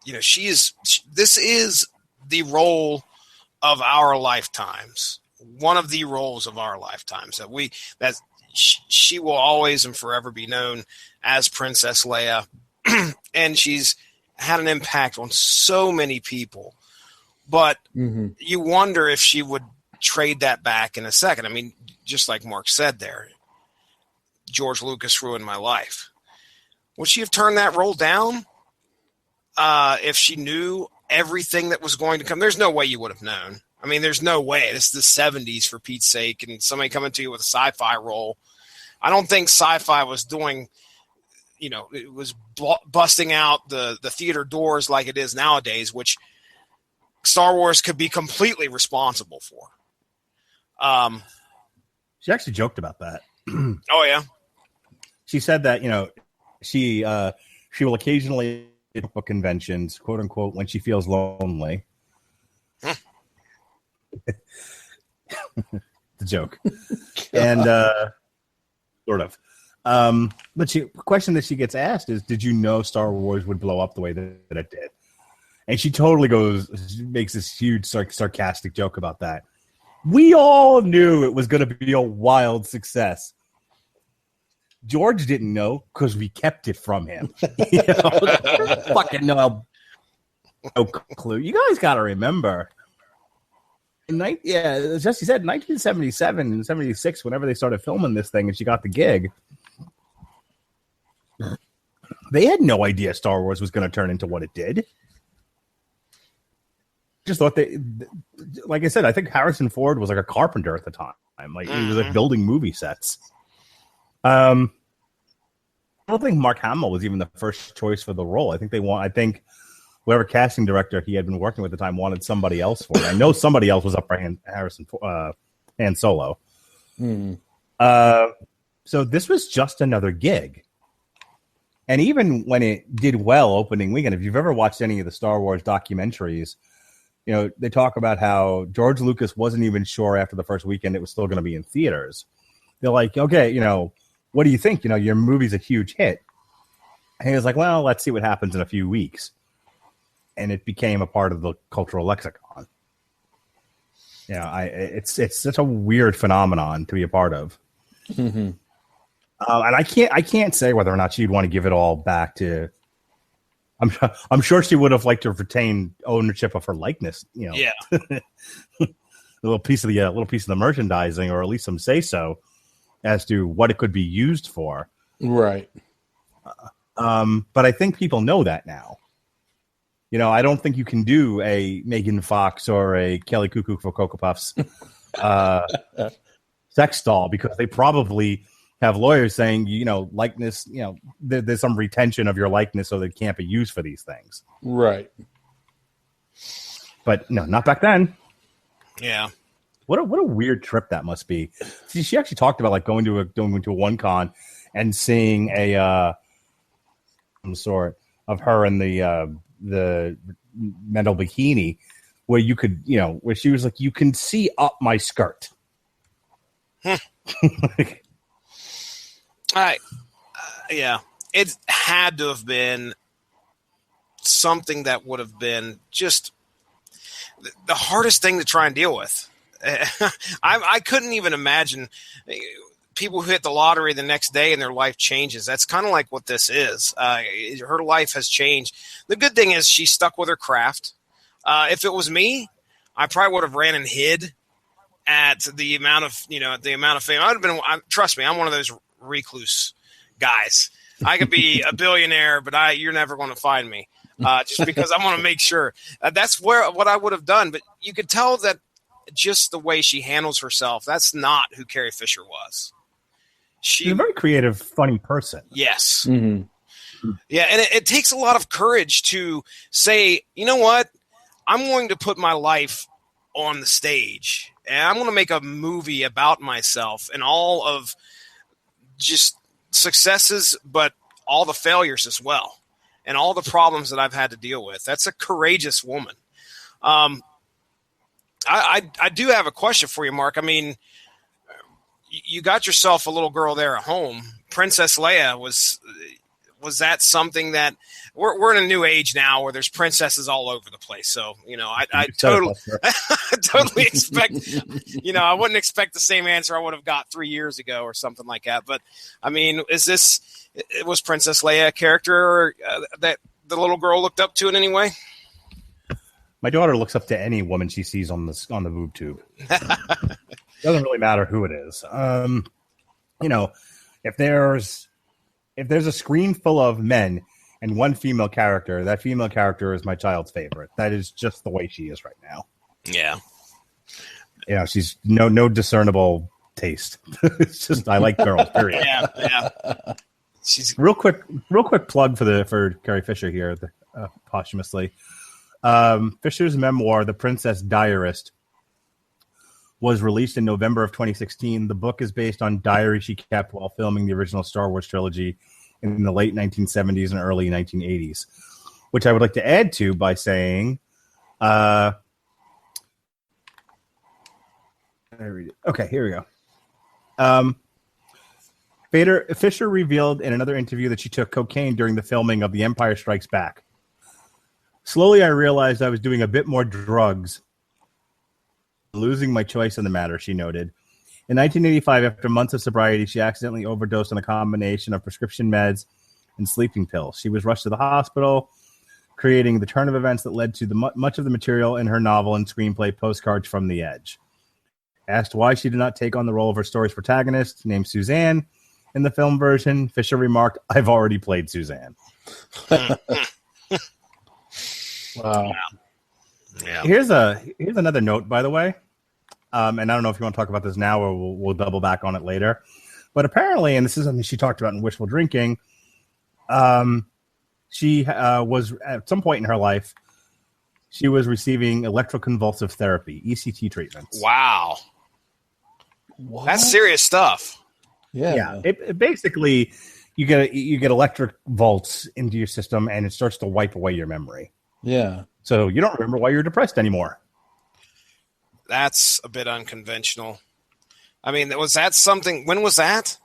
Speaker 1: this is the role of our lifetimes. One of the roles of our lifetimes that she will always and forever be known as Princess Leia. And she's had an impact on so many people, but you wonder if she would trade that back in a second. I mean, just like Mark said there, George Lucas ruined my life. Would she have turned that role down if she knew everything that was going to come? There's no way you would have known. I mean, there's no way. This is the 70s, for Pete's sake, and somebody coming to you with a sci-fi role. I don't think sci-fi was doing, it was busting out the theater doors like it is nowadays, which Star Wars could be completely responsible for.
Speaker 3: She actually joked about that.
Speaker 1: Oh, yeah?
Speaker 3: She said that, she will occasionally book conventions, quote unquote, when she feels lonely. The joke. And sort of. But the question that she gets asked is, did you know Star Wars would blow up the way that it did? And she totally makes this huge sarcastic joke about that. We all knew it was going to be a wild success. George didn't know because we kept it from him. Fucking no clue. You guys got to remember. As Jesse said, 1977 and 76, whenever they started filming this thing and she got the gig, they had no idea Star Wars was going to turn into what it did. Just thought like I said, I think Harrison Ford was like a carpenter at the time. Like he was like building movie sets. I don't think Mark Hamill was even the first choice for the role. I think whoever casting director he had been working with at the time wanted somebody else for it. I know somebody else was up for Han Solo. So this was just another gig. And even when it did well opening weekend, if you've ever watched any of the Star Wars documentaries, they talk about how George Lucas wasn't even sure after the first weekend it was still going to be in theaters. They're like, okay, what do you think? Your movie's a huge hit. And he was like, well, let's see what happens in a few weeks. And it became a part of the cultural lexicon. It's such a weird phenomenon to be a part of.
Speaker 2: Mm-hmm.
Speaker 3: And I can't say whether or not she'd want to give it all back to. I'm sure she would have liked to retain ownership of her likeness.
Speaker 1: Yeah,
Speaker 3: a little piece of the merchandising, or at least some say so as to what it could be used for.
Speaker 2: Right.
Speaker 3: But I think people know that now. I don't think you can do a Megan Fox or a Kelly Cuckoo for Cocoa Puffs sex doll, because they probably have lawyers saying, likeness, there's some retention of your likeness so that it can't be used for these things.
Speaker 2: Right.
Speaker 3: But no, not back then.
Speaker 1: Yeah.
Speaker 3: What a weird trip that must be. See, she actually talked about going to a one con and seeing a some sort of her in the metal bikini, where you could, where she was like, you can see up my skirt.
Speaker 1: Yeah, it had to have been something that would have been just the hardest thing to try and deal with. I couldn't even imagine people who hit the lottery the next day and their life changes. That's kind of like what this is. Her life has changed. The good thing is she stuck with her craft. If it was me, I probably would have ran and hid at the amount of fame. I would have been. Trust me, I'm one of those recluse guys. I could be a billionaire, but you're never going to find me, just because I want to make sure. That's what I would have done. But you could tell that just the way she handles herself, that's not who Carrie Fisher was. She's
Speaker 3: a very creative, funny person.
Speaker 1: Yes.
Speaker 2: Mm-hmm.
Speaker 1: Yeah, and it takes a lot of courage to say, you know what? I'm going to put my life on the stage, and I'm going to make a movie about myself and all of just successes, but all the failures as well, and all the problems that I've had to deal with. That's a courageous woman. I do have a question for you, Mark. I mean, you got yourself a little girl there at home. Princess Leia, was that something that we're in a new age now where there's princesses all over the place. So, I totally expect, I wouldn't expect the same answer I would have got 3 years ago or something like that. But I mean, was Princess Leia a character that the little girl looked up to in any way?
Speaker 3: My daughter looks up to any woman she sees on the boob tube. Doesn't really matter who it is. If there's a screen full of men and one female character, that female character is my child's favorite. That is just the way she is right now.
Speaker 1: Yeah.
Speaker 3: She's no discernible taste. It's just, I like girls, period.
Speaker 1: Yeah. She's
Speaker 3: real quick plug for Carrie Fisher here, posthumously. Fisher's memoir, The Princess Diarist, was released in November of 2016. The book is based on diaries she kept while filming the original Star Wars trilogy in the late 1970s and early 1980s, which I would like to add to by saying, okay, here we go. Fisher revealed in another interview that she took cocaine during the filming of The Empire Strikes Back. Slowly, I realized I was doing a bit more drugs, losing my choice in the matter, she noted. In 1985, after months of sobriety, she accidentally overdosed on a combination of prescription meds and sleeping pills. She was rushed to the hospital, creating the turn of events that led to much of the material in her novel and screenplay, Postcards from the Edge. Asked why she did not take on the role of her story's protagonist, named Suzanne, in the film version, Fisher remarked, "I've already played Suzanne."
Speaker 2: Wow.
Speaker 1: Yeah.
Speaker 3: Here's another note, by the way. And I don't know if you want to talk about this now or we'll double back on it later. But apparently, and this is something she talked about in Wishful Drinking, she was, at some point in her life, she was receiving electroconvulsive therapy, ECT treatments.
Speaker 1: Wow.
Speaker 2: What?
Speaker 1: That's serious stuff.
Speaker 2: Yeah.
Speaker 3: It basically, you get electric volts into your system, and it starts to wipe away your memory.
Speaker 2: Yeah.
Speaker 3: So you don't remember why you're depressed anymore.
Speaker 1: That's a bit unconventional. I mean, was that something? When was that?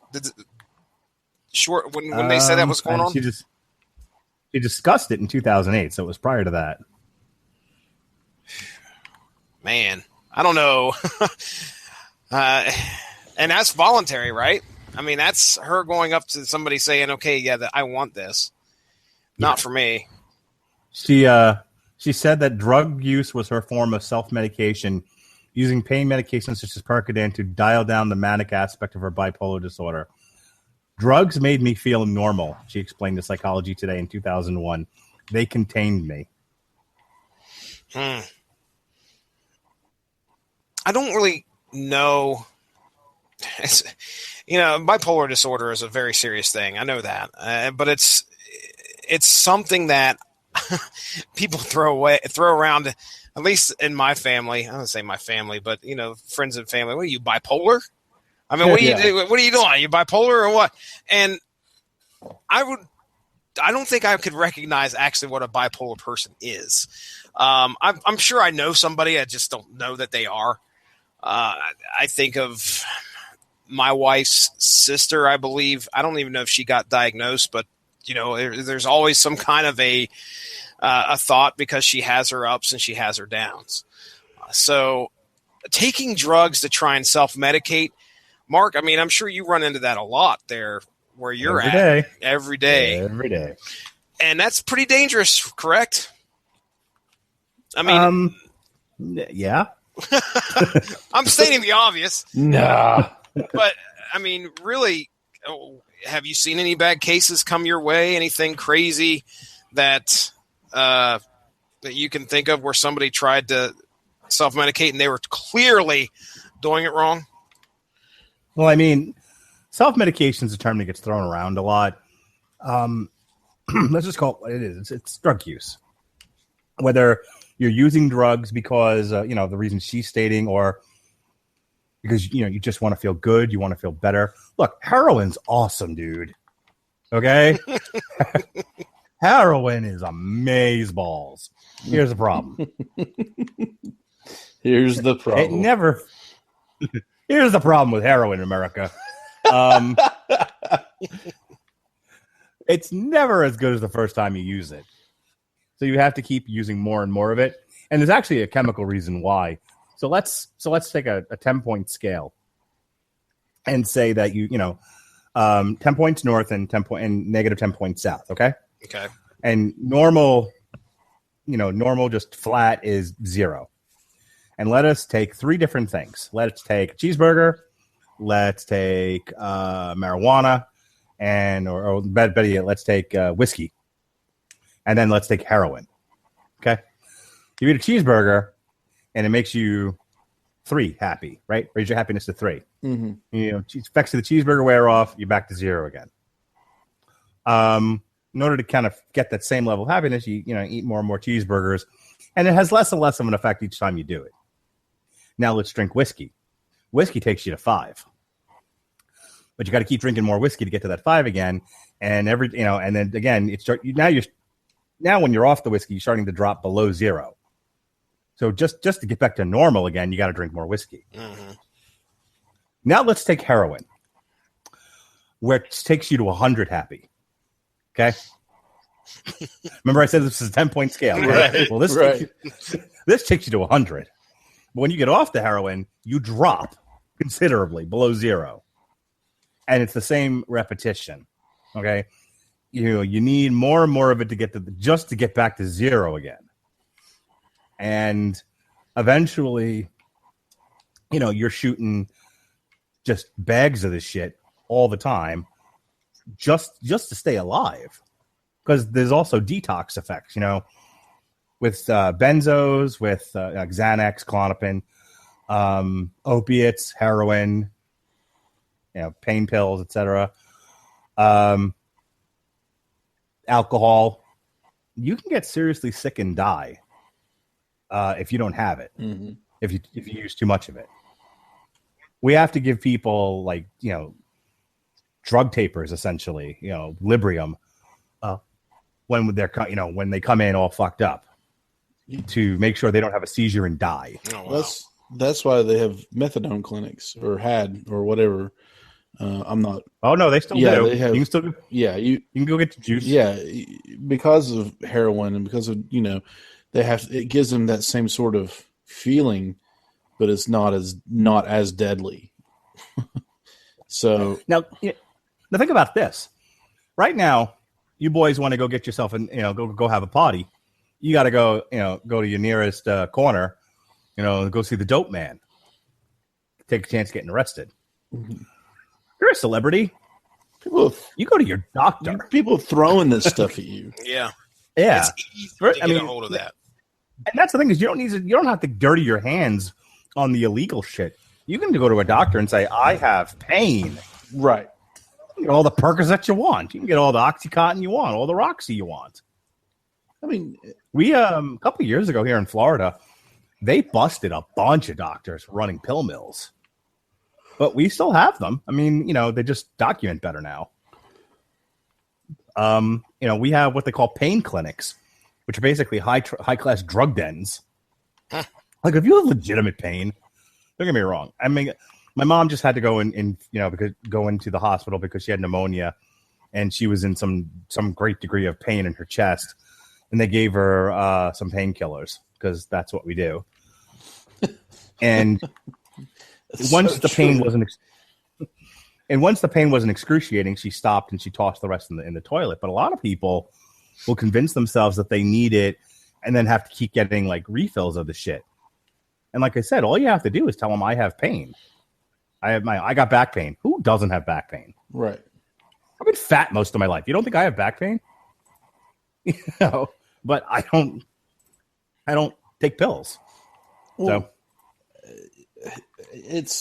Speaker 1: short when they said that was going on?
Speaker 3: She discussed it in 2008, so it was prior to that.
Speaker 1: Man, I don't know. And that's voluntary, right? I mean, that's her going up to somebody saying, okay, yeah, I want this. Not for me.
Speaker 3: She said that drug use was her form of self-medication, using pain medications such as Percodan to dial down the manic aspect of her bipolar disorder. Drugs made me feel normal, she explained to Psychology Today in 2001. They contained me.
Speaker 1: I don't really know. Bipolar disorder is a very serious thing. I know that, but it's something that people throw around. At least in my family, I don't say my family, but friends and family. What are you, bipolar? I mean, what are you doing? Are you bipolar or what? And I don't think I could recognize actually what a bipolar person is. I'm sure I know somebody. I just don't know that they are. I think of my wife's sister, I believe. I don't even know if she got diagnosed, but there's always some kind of a thought because she has her ups and she has her downs. So taking drugs to try and self-medicate, Mark, I mean, I'm sure you run into that a lot there where you're every day. And that's pretty dangerous, correct? I mean,
Speaker 3: yeah.
Speaker 1: I'm stating the obvious.
Speaker 2: Nah.
Speaker 1: But I mean, really, have you seen any bad cases come your way? Anything crazy that you can think of where somebody tried to self-medicate and they were clearly doing it wrong?
Speaker 3: Well, I mean, self-medication is a term that gets thrown around a lot. Let's just call it what it is. It's drug use. Whether you're using drugs because, the reason she's stating, or because, you just want to feel good, you want to feel better. Look, heroin's awesome, dude. Okay? Heroin is amazeballs. Here's the problem.
Speaker 2: Here's the problem.
Speaker 3: Here's the problem with heroin in America. It's never as good as the first time you use it. So you have to keep using more and more of it. And there's actually a chemical reason why. So let's take a 10-point scale and say that 10 points north and negative 10 points south. Okay.
Speaker 1: Okay.
Speaker 3: And normal just flat is 0. And let us take 3 different things. Let's take cheeseburger. Let's take marijuana, or better yet, let's take whiskey. And then let's take heroin. Okay. You eat a cheeseburger and it makes you 3 happy, right? Raise your happiness to 3.
Speaker 2: Mm-hmm.
Speaker 3: Effects of the cheeseburger wear off, you're back to 0 again. In order to kind of get that same level of happiness, you eat more and more cheeseburgers, and it has less and less of an effect each time you do it. Now let's drink whiskey. Whiskey takes you to 5. But you got to keep drinking more whiskey to get to that 5 again. And and then again, now when you're off the whiskey, you're starting to drop below 0. So just to get back to normal again, you got to drink more whiskey.
Speaker 1: Mm-hmm.
Speaker 3: Now let's take heroin, where it takes you to 100 happy. Okay. Remember I said this is a 10-point scale. Right? Well, this takes you to 100. But when you get off the heroin, you drop considerably below 0. And it's the same repetition. Okay. You need more and more of it to get back to 0 again. And eventually, you're shooting just bags of this shit all the time just to stay alive. Because there's also detox effects, with benzos, with Xanax, Klonopin, opiates, heroin, pain pills, etc. Alcohol. You can get seriously sick and die if you don't have it.
Speaker 2: Mm-hmm.
Speaker 3: If you use too much of it. We have to give people drug tapers, essentially, Librium, when they come in all fucked up, to make sure they don't have a seizure and die.
Speaker 1: Oh, wow.
Speaker 2: That's why they have methadone clinics, or had, or whatever, I'm not.
Speaker 3: Oh no, they still
Speaker 2: Yeah,
Speaker 3: do.
Speaker 2: they have.
Speaker 3: You can still.
Speaker 2: Yeah,
Speaker 3: You can go get the juice.
Speaker 2: Yeah, because of heroin and because of they have. It gives them that same sort of feeling, but it's not as deadly. So
Speaker 3: Now think about this. Right now, you boys want to go get yourself and go have a party. You got to go to your nearest corner, go see the dope man. Take a chance of getting arrested. Mm-hmm. You're a celebrity. You go to your doctor.
Speaker 2: People throwing this stuff at you.
Speaker 1: Yeah.
Speaker 3: Yeah.
Speaker 1: It's easy to get a hold of that.
Speaker 3: And that's the thing is you don't have to dirty your hands on the illegal shit. You can go to a doctor and say, I have pain.
Speaker 2: Right.
Speaker 3: You can get all the Percocet you want. You can get all the Oxycontin you want, all the Roxy you want.
Speaker 2: I mean,
Speaker 3: we a couple of years ago here in Florida, they busted a bunch of doctors running pill mills. But we still have them. I mean, they just document better now. We have what they call pain clinics, which are basically high class drug dens. Huh. Like if you have legitimate pain, don't get me wrong. I mean, my mom just had to go go into the hospital because she had pneumonia, and she was in some great degree of pain in her chest, and they gave her some painkillers because that's what we do. And once the pain wasn't excruciating, she stopped and she tossed the rest in the toilet. But a lot of people will convince themselves that they need it and then have to keep getting like refills of the shit. And like I said, all you have to do is tell them I have pain. I got back pain. Who doesn't have back pain?
Speaker 2: Right.
Speaker 3: I've been fat most of my life. You don't think I have back pain? But I don't take pills.
Speaker 2: Well,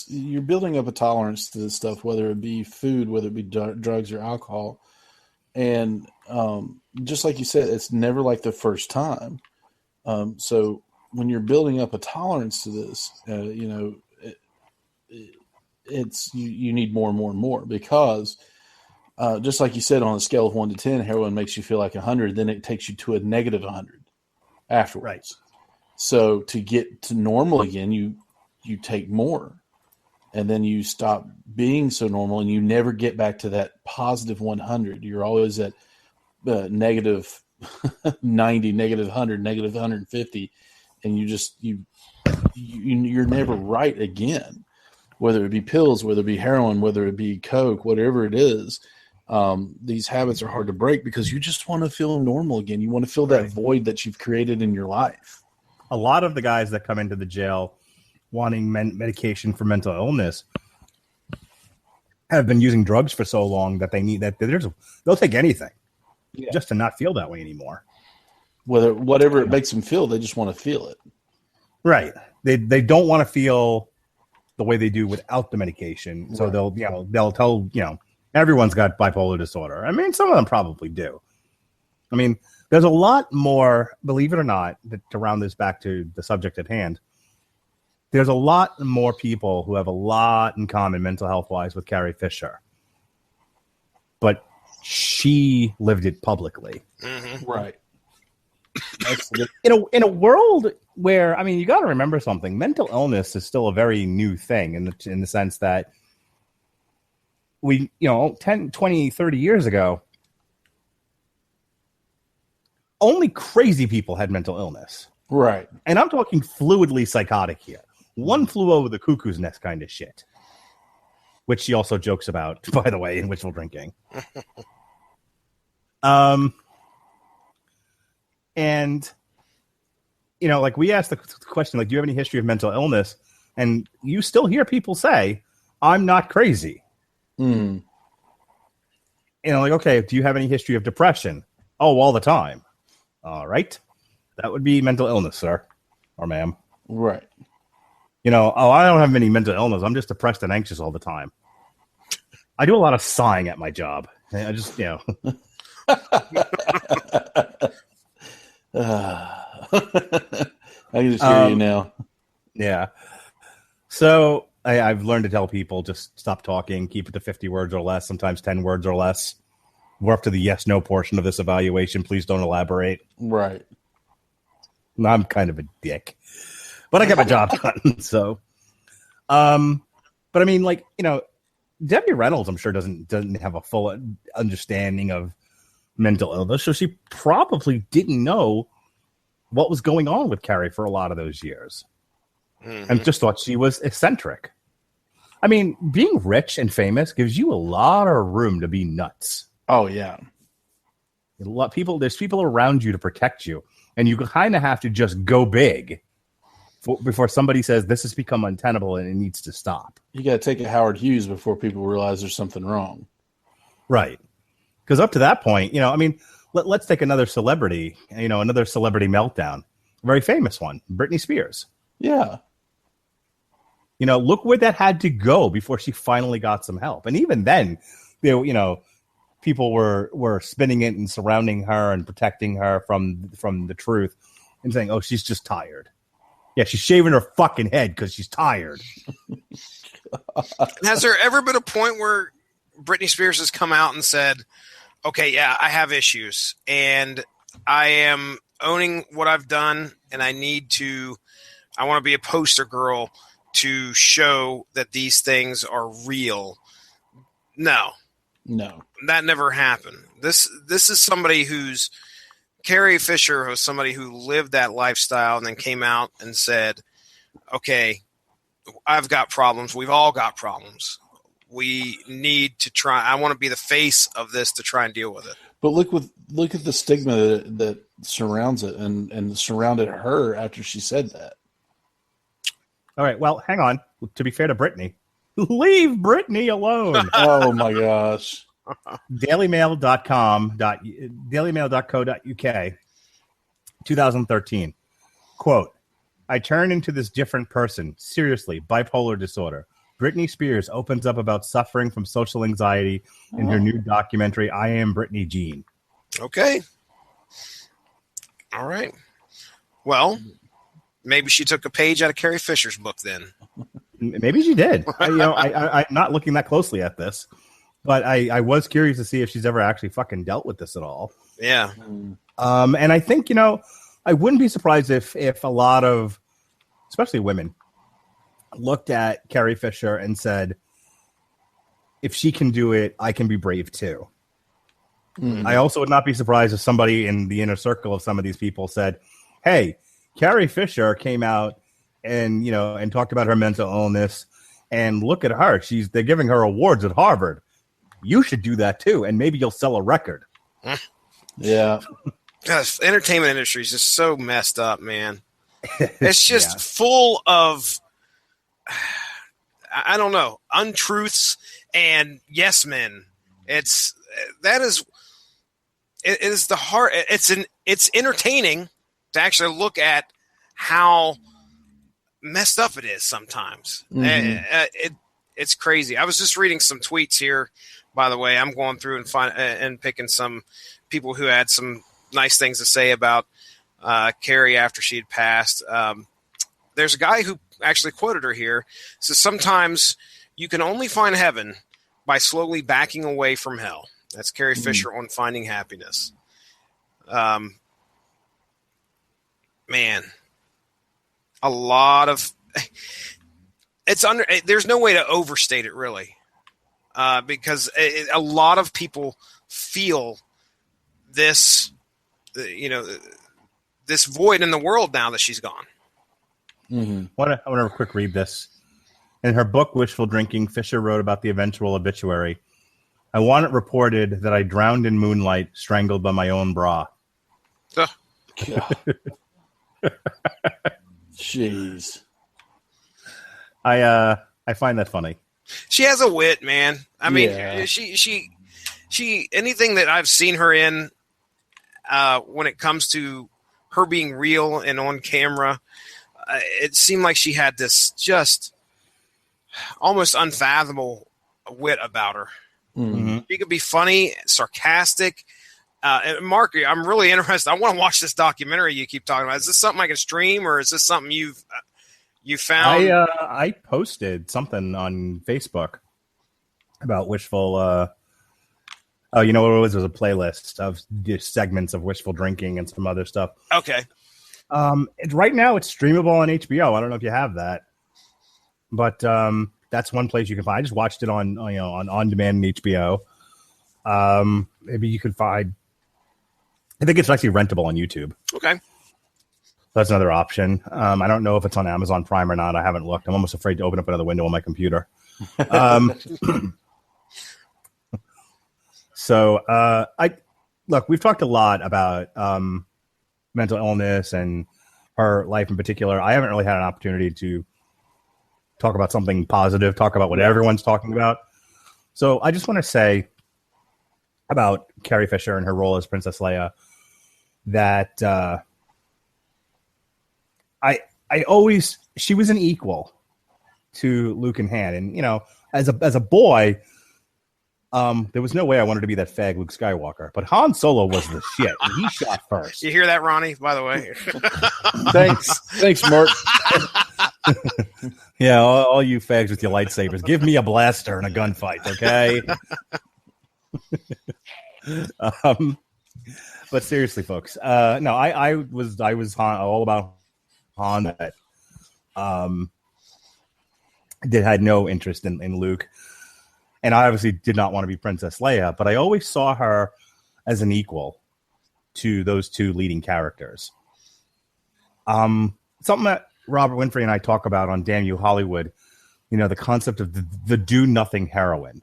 Speaker 2: you're building up a tolerance to this stuff, whether it be food, whether it be drugs or alcohol. And just like you said, it's never like the first time. So when you're building up a tolerance to this, you need more and more and more because just like you said, on a scale of 1 to 10, heroin makes you feel like 100, then it takes you to a negative 100 afterwards. Right. So to get to normal again, you take more, and then you stop being so normal, and you never get back to that positive 100. You're always at negative 90, negative 100, negative 150, and you're never right again. Whether it be pills, whether it be heroin, whether it be coke, whatever it is, these habits are hard to break because you just want to feel normal again. You want to fill that void that you've created in your life.
Speaker 3: A lot of the guys that come into the jail wanting medication for mental illness have been using drugs for so long that they'll take anything just to not feel that way anymore.
Speaker 2: Whatever it makes them feel, they just want to feel it. Right.
Speaker 3: They don't want to feel the way they do without the medication. So they'll tell, everyone's got bipolar disorder. I mean, some of them probably do. I mean, there's a lot more, believe it or not, to round this back to the subject at hand. There's a lot more people who have a lot in common mental health wise with Carrie Fisher, but she lived it publicly.
Speaker 2: Mm-hmm. Right.
Speaker 3: In a world where, I mean, you got to remember something. Mental illness is still a very new thing in the sense that we, 10, 20, 30 years ago, only crazy people had mental illness.
Speaker 2: Right.
Speaker 3: And I'm talking fluidly psychotic here. One flew over the cuckoo's nest kind of shit, which she also jokes about, by the way, in wishful drinking. And, like we asked the question, like, do you have any history of mental illness? And you still hear people say, I'm not crazy.
Speaker 2: Mm.
Speaker 3: Like, okay, do you have any history of depression? Oh, all the time. All right. That would be mental illness, sir or ma'am.
Speaker 2: Right.
Speaker 3: I don't have any mental illness. I'm just depressed and anxious all the time. I do a lot of sighing at my job. I just, I
Speaker 2: can just hear you now.
Speaker 3: Yeah. So I've learned to tell people just stop talking, keep it to 50 words or less, sometimes 10 words or less. We're up to the yes/no portion of this evaluation. Please don't elaborate.
Speaker 2: Right.
Speaker 3: I'm kind of a dick, but I got my job done. So, but I mean, like, Debbie Reynolds, I'm sure, doesn't have a full understanding of mental illness, so she probably didn't know what was going on with Carrie for a lot of those years, and just thought she was eccentric. I mean, being rich and famous gives you a lot of room to be nuts.
Speaker 2: Oh yeah,
Speaker 3: there's people around you to protect you, and you kind of have to just go big before somebody says this has become untenable and it needs to stop.
Speaker 2: You got to take a Howard Hughes before people realize there's something wrong.
Speaker 3: Right. Because up to that point, I mean, let's take another celebrity, another celebrity meltdown. A very famous one, Britney Spears.
Speaker 2: Yeah.
Speaker 3: Look where that had to go before she finally got some help. And even then, people were spinning it and surrounding her and protecting her from the truth and saying, oh, she's just tired. Yeah, she's shaving her fucking head because she's tired.
Speaker 1: Has there ever been a point where Britney Spears has come out and said, okay, yeah, I have issues and I am owning what I've done and I want to be a poster girl to show that these things are real? No, that never happened. This is somebody who's Carrie Fisher was somebody who lived that lifestyle and then came out and said, okay, I've got problems. We've all got problems. We need to try. I want to be the face of this to try and deal with it.
Speaker 2: But look at the stigma that surrounds it and surrounded her after she said that.
Speaker 3: All right. Well, hang on. To be fair to Britney, leave Britney alone.
Speaker 2: Oh my gosh.
Speaker 3: dailymail.co.uk 2013 quote, I turn into this different person. Seriously, bipolar disorder. Britney Spears opens up about suffering from social anxiety in her new documentary, I Am Britney Jean.
Speaker 1: Okay. All right. Well, maybe she took a page out of Carrie Fisher's book then.
Speaker 3: Maybe she did. I'm not looking that closely at this. But I was curious to see if she's ever actually fucking dealt with this at all.
Speaker 1: Yeah.
Speaker 3: And I think, I wouldn't be surprised if a lot of, especially women, looked at Carrie Fisher and said, if she can do it, I can be brave too. Mm-hmm. I also would not be surprised if somebody in the inner circle of some of these people said, hey, Carrie Fisher came out and, and talked about her mental illness, and look at her. They're giving her awards at Harvard. You should do that too, and maybe you'll sell a record.
Speaker 2: Yeah.
Speaker 1: Gosh, the entertainment industry is just so messed up, man. It's just full of, I don't know, untruths and yes men. It is the heart. It's entertaining to actually look at how messed up it is sometimes. Mm-hmm. It's crazy. I was just reading some tweets here. By the way, I'm going through and picking some people who had some nice things to say about Carrie after she had passed. There's a guy who actually quoted her here. Says, sometimes you can only find heaven by slowly backing away from hell. That's Carrie Fisher on Finding Happiness. Man, a lot of there's no way to overstate it really. Because a lot of people feel this, this void in the world now that she's gone.
Speaker 3: Mm-hmm. I want to quick read this. In her book, Wishful Drinking, Fisher wrote about the eventual obituary. I want it reported that I drowned in moonlight, strangled by my own bra.
Speaker 2: Jeez.
Speaker 3: I find that funny.
Speaker 1: She has a wit, man. I mean, she anything that I've seen her in, when it comes to her being real and on camera, it seemed like she had this just almost unfathomable wit about her. Mm-hmm. She could be funny, sarcastic. And Mark, I'm really interested. I want to watch this documentary you keep talking about. Is this something I can stream, or is this something you found?
Speaker 3: I posted something on Facebook about Wishful. You know what it was? It was a playlist of segments of Wishful Drinking and some other stuff.
Speaker 1: Okay.
Speaker 3: Right now it's streamable on HBO. I don't know if you have that, but that's one place you can find. I just watched it on demand and HBO. Maybe you could find. I think it's actually rentable on YouTube.
Speaker 1: Okay.
Speaker 3: That's another option. I don't know if it's on Amazon Prime or not. I haven't looked. I'm almost afraid to open up another window on my computer. So we've talked a lot about mental illness and her life in particular. I haven't really had an opportunity to talk about something positive, talk about what everyone's talking about. So I just want to say about Carrie Fisher and her role as Princess Leia that she was an equal to Luke and Han. And, as a boy, there was no way I wanted to be that fag Luke Skywalker. But Han Solo was the shit. And he shot first.
Speaker 1: You hear that, Ronnie, by the way?
Speaker 2: Thanks, Mark.
Speaker 3: Yeah, all you fags with your lightsabers, give me a blaster and a gunfight, okay? But seriously, folks, no, I was all about Han. That had no interest in Luke, and I obviously did not want to be Princess Leia. But I always saw her as an equal to those two leading characters. Something that Robert Winfrey and I talk about on Damn You Hollywood, the concept of the do nothing heroine.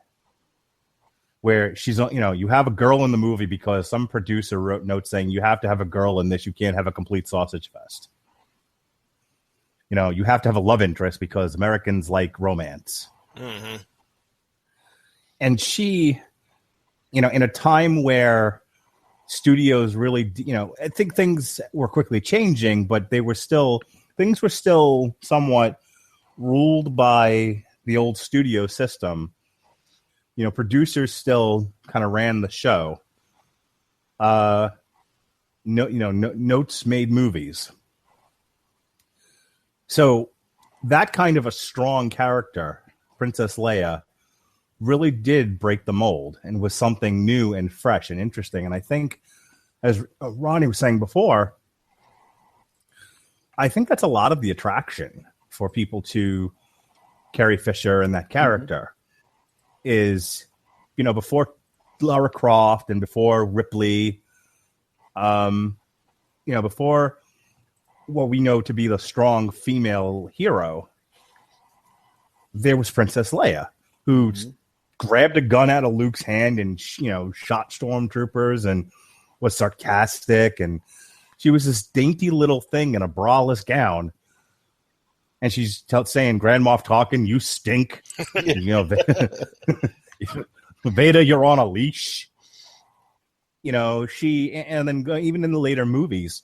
Speaker 3: Where she's, you have a girl in the movie because some producer wrote notes saying you have to have a girl in this. You can't have a complete sausage fest. You have to have a love interest because Americans like romance. Mm-hmm. And she, in a time where studios really, I think things were quickly changing, but things were still somewhat ruled by the old studio system. Producers still kind of ran the show. Notes made movies. So that kind of a strong character, Princess Leia, really did break the mold and was something new and fresh and interesting. And I think, as Ronnie was saying before, I think that's a lot of the attraction for people to Carrie Fisher and that character. Is, before Lara Croft and before Ripley, before what we know to be the strong female hero, there was Princess Leia, who grabbed a gun out of Luke's hand and, shot stormtroopers and was sarcastic. And she was this dainty little thing in a braless gown. And she's saying, Grand Moff Tarkin, you stink. Vader, you're on a leash. And then even in the later movies,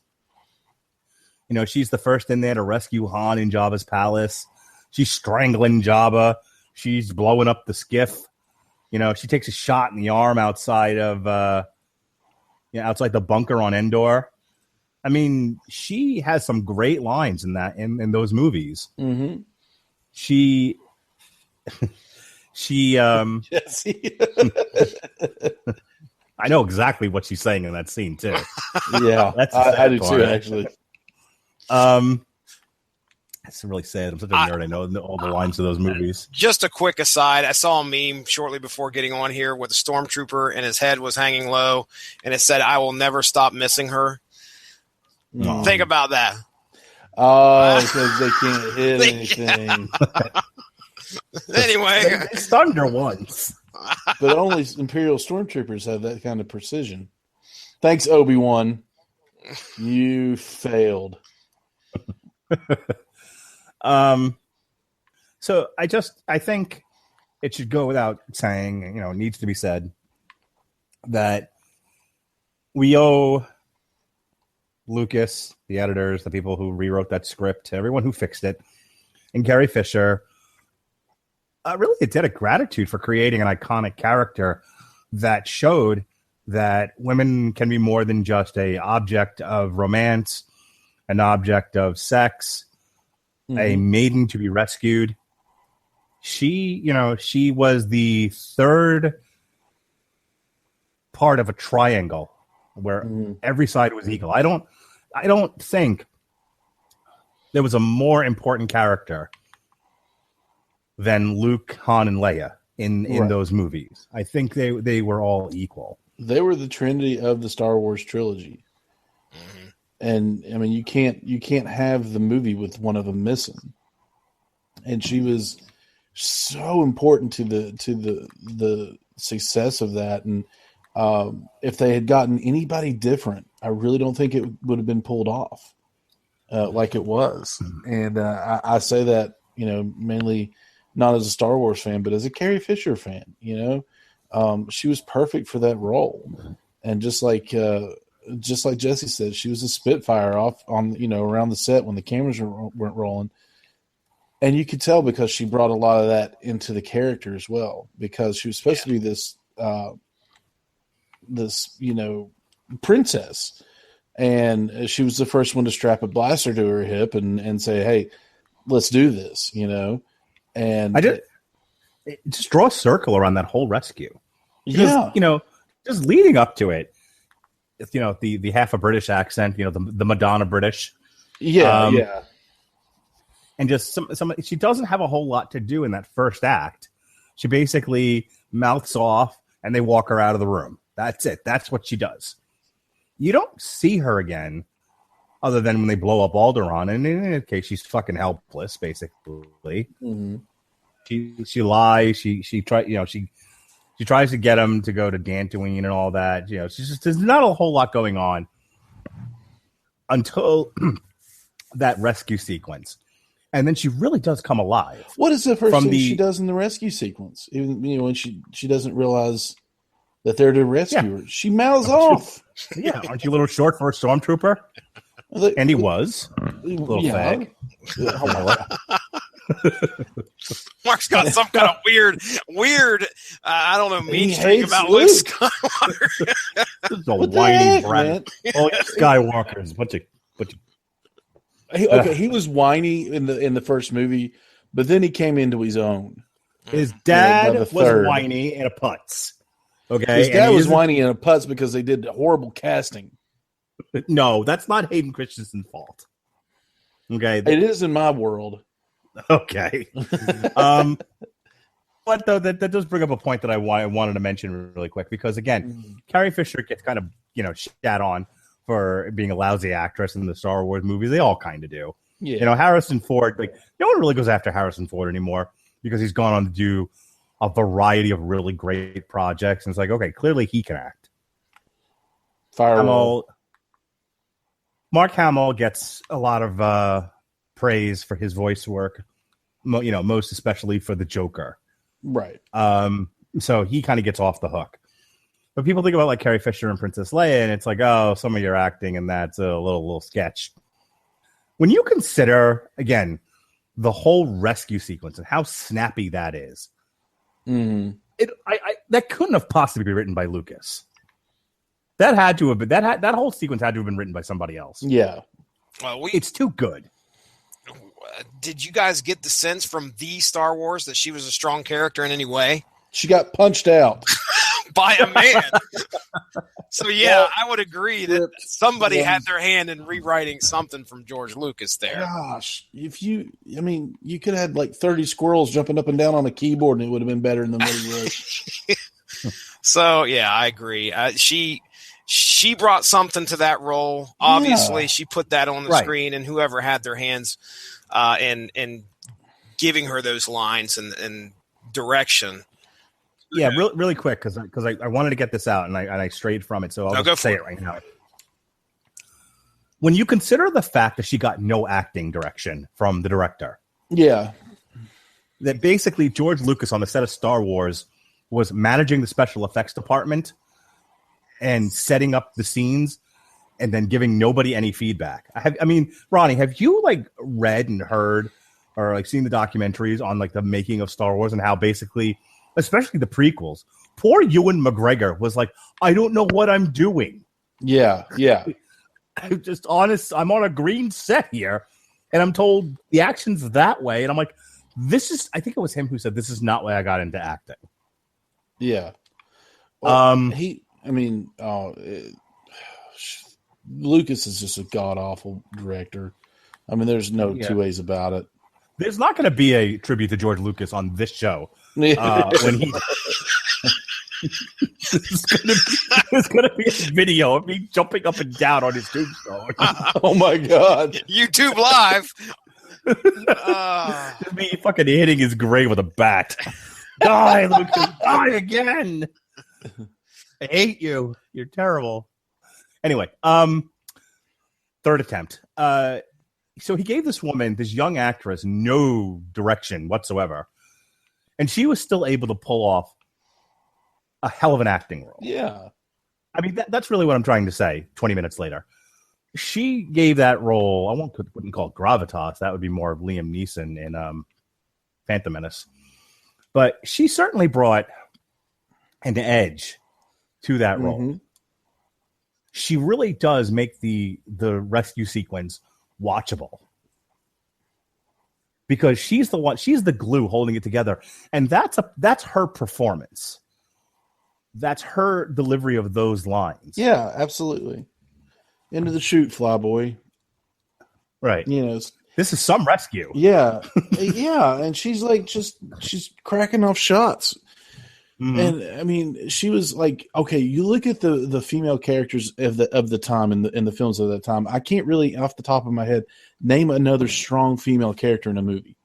Speaker 3: she's the first in there to rescue Han in Jabba's palace. She's strangling Jabba. She's blowing up the skiff. She takes a shot in the arm outside of, outside the bunker on Endor. I mean, she has some great lines in those movies. Mm-hmm. She Jesse. I know exactly what she's saying in that scene too.
Speaker 2: Yeah, I do too, actually.
Speaker 3: It's really sad. I'm such a nerd. I know all the lines of those movies.
Speaker 1: Just a quick aside. I saw a meme shortly before getting on here with a stormtrooper and his head was hanging low and it said, "I will never stop missing her." Think about that.
Speaker 2: Oh, because they can't hit anything.
Speaker 1: Anyway.
Speaker 3: They stunned her once.
Speaker 2: But only Imperial stormtroopers have that kind of precision. Thanks, Obi-Wan. You failed.
Speaker 3: So I think it should go without saying, it needs to be said that we owe Lucas, the editors, the people who rewrote that script, everyone who fixed it, and Carrie Fisher, really a debt of gratitude for creating an iconic character that showed that women can be more than just an object of romance, an object of sex, a maiden to be rescued. She was the third part of a triangle where every side was equal. I don't think there was a more important character than Luke, Han, and Leia in those movies. I think they were all equal.
Speaker 2: They were the Trinity of the Star Wars trilogy.
Speaker 1: Mm-hmm.
Speaker 2: And I mean, you can't have the movie with one of them missing. And she was so important to the success of that. And if they had gotten anybody different, I really don't think it would have been pulled off like it was. And I say that, mainly not as a Star Wars fan, but as a Carrie Fisher fan. She was perfect for that role. And just like Jesse said, she was a spitfire off on around the set when the cameras weren't rolling. And you could tell because she brought a lot of that into the character as well, because she was supposed to be this princess, and she was the first one to strap a blaster to her hip and say, "Hey, let's do this," And
Speaker 3: just draw a circle around that whole rescue.
Speaker 2: Because,
Speaker 3: just leading up to it, the half a British accent, the Madonna British,
Speaker 2: yeah.
Speaker 3: And just some she doesn't have a whole lot to do in that first act. She basically mouths off and they walk her out of the room. That's it. That's what she does. You don't see her again other than when they blow up Alderaan. And in that case, she's fucking helpless, basically.
Speaker 2: Mm-hmm.
Speaker 3: She lies. She tries to get him to go to Dantooine and all that. There's not a whole lot going on until that rescue sequence. And then she really does come alive.
Speaker 2: What is the first thing she does in the rescue sequence? Even when she doesn't realize that they're to rescue her, she mouths off.
Speaker 3: Yeah, aren't you a little short for a stormtrooper? And he was a little fag.
Speaker 1: Mark's got some kind of weird. I don't know, mean streak about Luke Skywalker.
Speaker 3: This is a whiny brat. Oh, Skywalker's bunch of.
Speaker 2: He was whiny in the first movie, but then he came into his own.
Speaker 3: His dad was whiny in a putz. Okay,
Speaker 2: his dad was whiny in a putz because they did horrible casting.
Speaker 3: No, that's not Hayden Christensen's fault. Okay,
Speaker 2: it is in my world.
Speaker 3: Okay, but though that does bring up a point that I wanted to mention really quick, because again, Carrie Fisher gets kind of shat on for being a lousy actress in the Star Wars movies. They all kind of do. Yeah. Harrison Ford, no one really goes after Harrison Ford anymore because he's gone on to do a variety of really great projects. And it's like, okay, clearly he can act. Mark Hamill gets a lot of praise for his voice work, most especially for the Joker.
Speaker 2: Right.
Speaker 3: So he kind of gets off the hook. But people think about Carrie Fisher and Princess Leia, and it's like, oh, some of your acting, and that's a little sketch. When you consider, again, the whole rescue sequence and how snappy that is, that couldn't have possibly been written by Lucas. That had to have been that whole sequence had to have been written by somebody else.
Speaker 2: Yeah,
Speaker 3: it's too good.
Speaker 1: Did you guys get the sense from the Star Wars that she was a strong character in any way?
Speaker 2: She got punched out
Speaker 1: by a man. So yeah, I would agree that somebody had their hand in rewriting something from George Lucas there.
Speaker 2: Gosh, you could have had 30 squirrels jumping up and down on a keyboard and it would have been better than what he wrote.
Speaker 1: So yeah, I agree. She brought something to that role. Obviously, she put that on the screen, and whoever had their hands in giving her those lines and direction.
Speaker 3: Yeah, really quick, because I wanted to get this out, and I strayed from it, so I'll just say it right now. When you consider the fact that she got no acting direction from the director, that basically George Lucas on the set of Star Wars was managing the special effects department and setting up the scenes, and then giving nobody any feedback. Ronnie, have you read and heard or seen the documentaries on the making of Star Wars and how basically, especially the prequels, poor Ewan McGregor was like, I don't know what I'm doing.
Speaker 2: Yeah.
Speaker 3: I'm just honest. I'm on a green set here, and I'm told the action's that way. And I'm like, I think it was him who said, this is not why I got into acting.
Speaker 2: Yeah. Well, Lucas is just a god-awful director. There's no two ways about it.
Speaker 3: There's not going to be a tribute to George Lucas on this show. When he there's going to be a video of me jumping up and down on his tombstone.
Speaker 2: Oh my God!
Speaker 1: YouTube Live.
Speaker 3: Me fucking hitting his grave with a bat. Die, Lucas! Die again! I hate you. You're terrible. Anyway, third attempt. So he gave this woman, this young actress, no direction whatsoever. And she was still able to pull off a hell of an acting role.
Speaker 2: Yeah.
Speaker 3: I mean, that's really what I'm trying to say 20 minutes later. She gave that role, wouldn't call it gravitas. That would be more of Liam Neeson in Phantom Menace. But she certainly brought an edge to that role. Mm-hmm. She really does make the rescue sequence watchable. Because she's the glue holding it together. And that's her performance. That's her delivery of those lines.
Speaker 2: Yeah, absolutely. Into the chute, Flyboy.
Speaker 3: Right.
Speaker 2: You know,
Speaker 3: this is some rescue.
Speaker 2: Yeah. Yeah. And she's she's cracking off shots. Mm-hmm. And I mean, she was like, okay, you look at the female characters of the time in the films of that time. I can't really, off the top of my head, name another strong female character in a movie.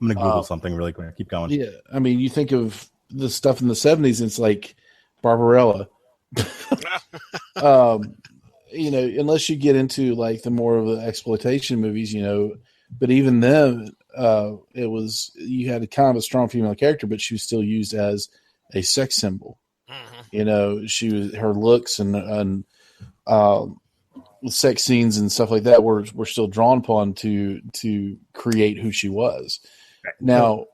Speaker 3: I'm going to Google something really quick. Keep going.
Speaker 2: Yeah. I mean, you think of the stuff in the 70s, it's like Barbarella. You know, unless you get into like the more of the exploitation movies, you know, but even then, it was, you had a kind of a strong female character, but she was still used as a sex symbol. Mm-hmm. You know, her looks and sex scenes and stuff like that were still drawn upon to create who she was. Now,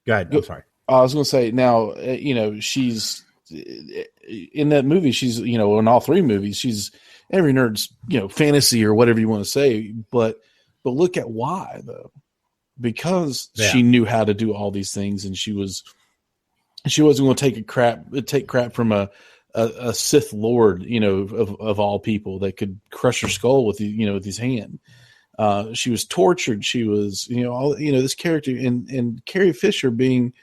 Speaker 3: go ahead. I'm sorry.
Speaker 2: I was going to say now, you know, she's in that movie. She's, you know, in all three movies, she's every nerd's, you know, fantasy or whatever you want to say. But look at why though, because she knew how to do all these things, and she wasn't going to take crap from a Sith Lord, you know, of all people that could crush her skull with his hand. She was tortured. She was, you know, this character and Carrie Fisher being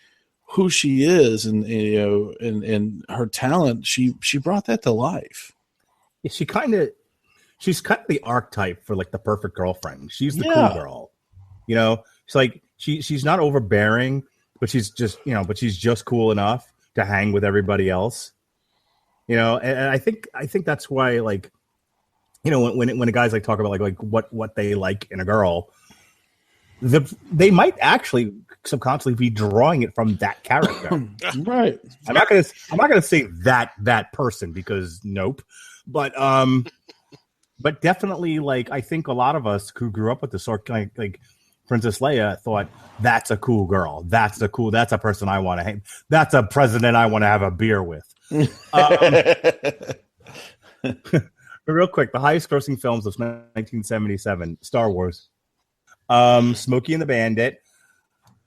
Speaker 2: who she is, and you know, and her talent, she brought that to life.
Speaker 3: Yeah, she's kind of the archetype for like the perfect girlfriend. She's the cool girl, you know. It's like she's not overbearing, but she's just cool enough to hang with everybody else, you know. And I think that's why, like, you know, when the guys like talk about like what they like in a girl, they might actually subconsciously be drawing it from that character.
Speaker 2: Right.
Speaker 3: I'm not gonna say that person, because nope. But definitely, like, I think a lot of us who grew up with this sort of like Princess Leia thought, that's a cool girl. That's a person I want to hang. That's a president I want to have a beer with. But real quick, the highest grossing films of 1977, Star Wars, Smokey and the Bandit,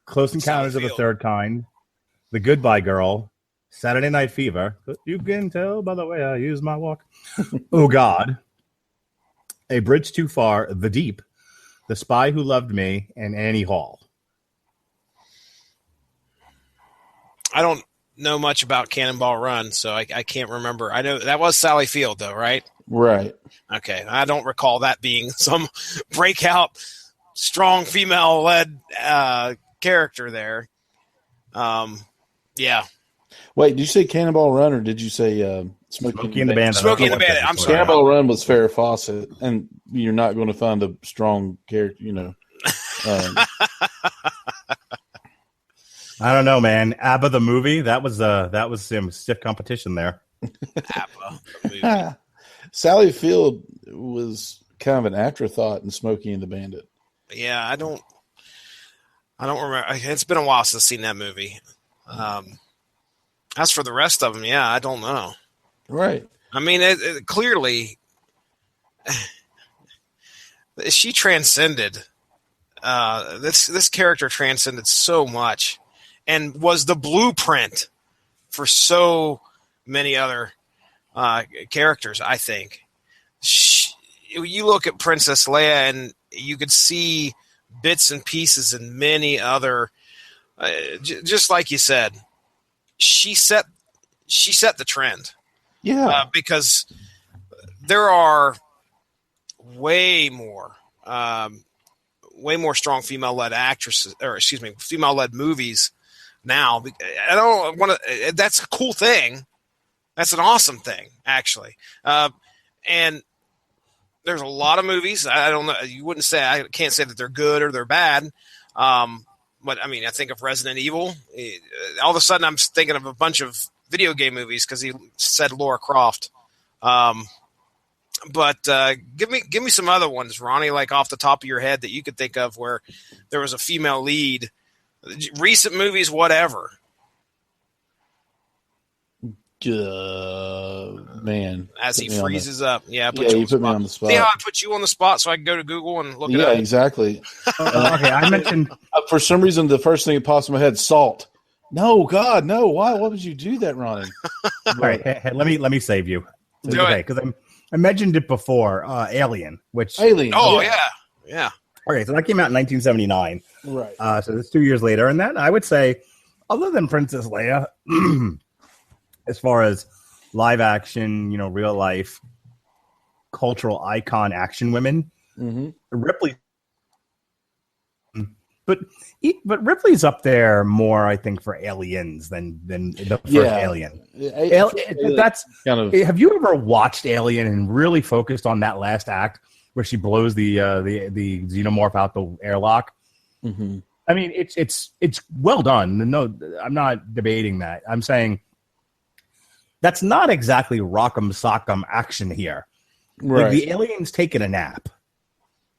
Speaker 3: Close Encounters of the Third Kind, The Goodbye Girl, Saturday Night Fever. You can tell by the way I use my walk. Oh God. A Bridge Too Far, The Deep, The Spy Who Loved Me, and Annie Hall.
Speaker 1: I don't know much about Cannonball Run, so I can't remember. I know that was Sally Field, though, right?
Speaker 2: Right.
Speaker 1: Okay. I don't recall that being some breakout, strong female-led character there. Yeah.
Speaker 2: Wait, did you say Cannonball Run, or did you say Smokey and the Bandit?
Speaker 1: Smokey and the Bandit. I'm sorry.
Speaker 2: Cannonball Run was Farrah Fawcett, and you're not going to find a strong character, you know.
Speaker 3: I don't know, man. ABBA the movie, that was some stiff competition there.
Speaker 1: ABBA the movie.
Speaker 2: Sally Field was kind of an afterthought in Smokey and the Bandit.
Speaker 1: Yeah, I don't remember. It's been a while since I've seen that movie. As for the rest of them, yeah, I don't know.
Speaker 2: Right.
Speaker 1: I mean, it clearly, she transcended. This character transcended so much, and was the blueprint for so many other characters. I think you look at Princess Leia, and you could see bits and pieces and many other, just like you said, she set the trend.
Speaker 2: Yeah.
Speaker 1: Because there are way more strong female-led actresses, or excuse me, female-led movies now. I don't want to. That's a cool thing. That's an awesome thing, actually. And there's a lot of movies. I don't know. You wouldn't say, I can't say that they're good or they're bad. But I mean, I think of Resident Evil. All of a sudden, I'm thinking of a bunch of video game movies because he said Lara Croft. But give me some other ones, Ronnie, like off the top of your head that you could think of where there was a female lead. Recent movies, whatever.
Speaker 2: Man,
Speaker 1: as he freezes up. Yeah,
Speaker 2: you put me on the spot.
Speaker 1: See how I put you on the spot so I can go to Google and look it up?
Speaker 2: Yeah, exactly.
Speaker 3: Okay, I mentioned
Speaker 2: for some reason the first thing that pops in my head, salt. No, God, no. Why? Why would you do that, Ronnie?
Speaker 3: All right, hey, let me save you.
Speaker 1: Do it.
Speaker 3: Because I mentioned it before. Alien, which
Speaker 2: Alien.
Speaker 1: Oh yeah.
Speaker 3: Okay, so that came out in 1979.
Speaker 2: Right.
Speaker 3: So that's 2 years later, and that I would say, other than Princess Leia, as far as live action, real life, cultural icon action women, Ripley. But Ripley's up there more, I think, for Aliens than the first Alien. That's kind of. Have you ever watched Alien and really focused on that last act where she blows the xenomorph out the airlock?
Speaker 2: Mm-hmm.
Speaker 3: I mean, it's well done. No, I'm not debating that. I'm saying that's not exactly rock'em sock'em action here.
Speaker 2: Right.
Speaker 3: Like, the alien's taking a nap,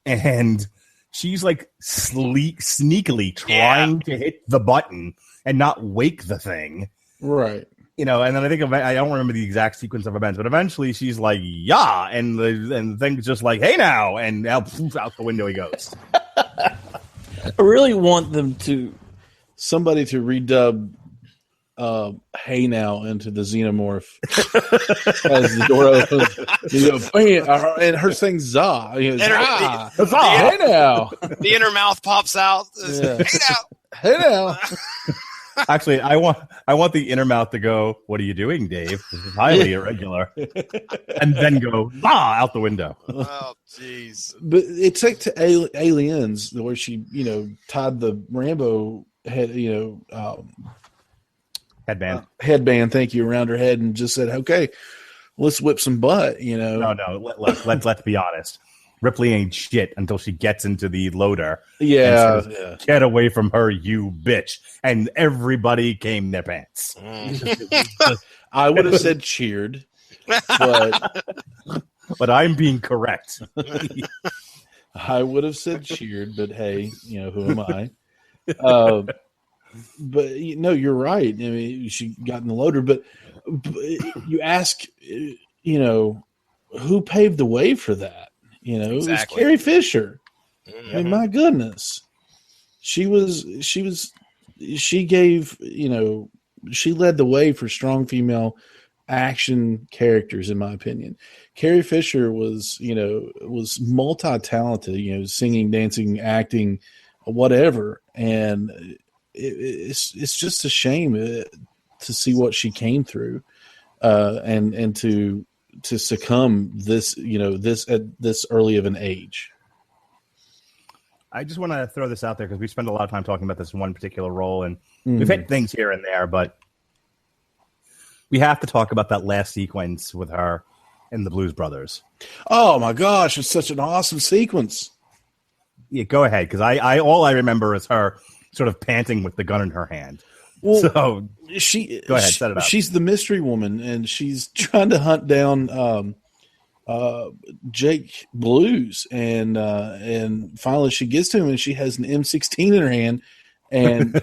Speaker 3: and she's like sneakily trying to hit the button and not wake the thing.
Speaker 2: Right.
Speaker 3: And then I don't remember the exact sequence of events, but eventually she's like, yeah, and the thing's just like, hey now, and out the window he goes.
Speaker 2: I really want somebody to redub hey now into the xenomorph as the door opens. Bam, and her thing za. Hey now.
Speaker 1: The inner mouth pops out.
Speaker 2: Yeah.
Speaker 1: Hey now.
Speaker 2: Hey now.
Speaker 3: Actually, I want the inner mouth to go, what are you doing, Dave? This is highly irregular. And then go, out the window.
Speaker 1: Oh, jeez.
Speaker 2: But it's like to Aliens, where she, tied the Rambo head, headband, thank you, around her head and just said, okay, let's whip some butt,
Speaker 3: No, let's be honest. Ripley ain't shit until she gets into the loader.
Speaker 2: Yeah,
Speaker 3: says, get away from her, you bitch. And everybody came their pants.
Speaker 2: I would have said cheered, but
Speaker 3: I'm being correct.
Speaker 2: I would have said cheered, but hey, who am I? But you're right. I mean, she got in the loader, but you ask, who paved the way for that? Exactly. It was Carrie Fisher. Mm-hmm. I mean, my goodness, she gave, she led the way for strong female action characters, in my opinion. Carrie Fisher was multi-talented, singing, dancing, acting, whatever. And it's just a shame to see what she came through, and to succumb this at this early of an age.
Speaker 3: I just want to throw this out there because we spend a lot of time talking about this one particular role, and we've hit things here and there, but we have to talk about that last sequence with her and the Blues Brothers.
Speaker 2: Oh my gosh, it's such an awesome sequence.
Speaker 3: Yeah, go ahead, because I all I remember is her sort of panting with the gun in her hand.
Speaker 2: Well,
Speaker 3: so
Speaker 2: go ahead, set it up. She's the mystery woman, and she's trying to hunt down Jake Blues, and finally she gets to him, and she has an M16 in her hand, and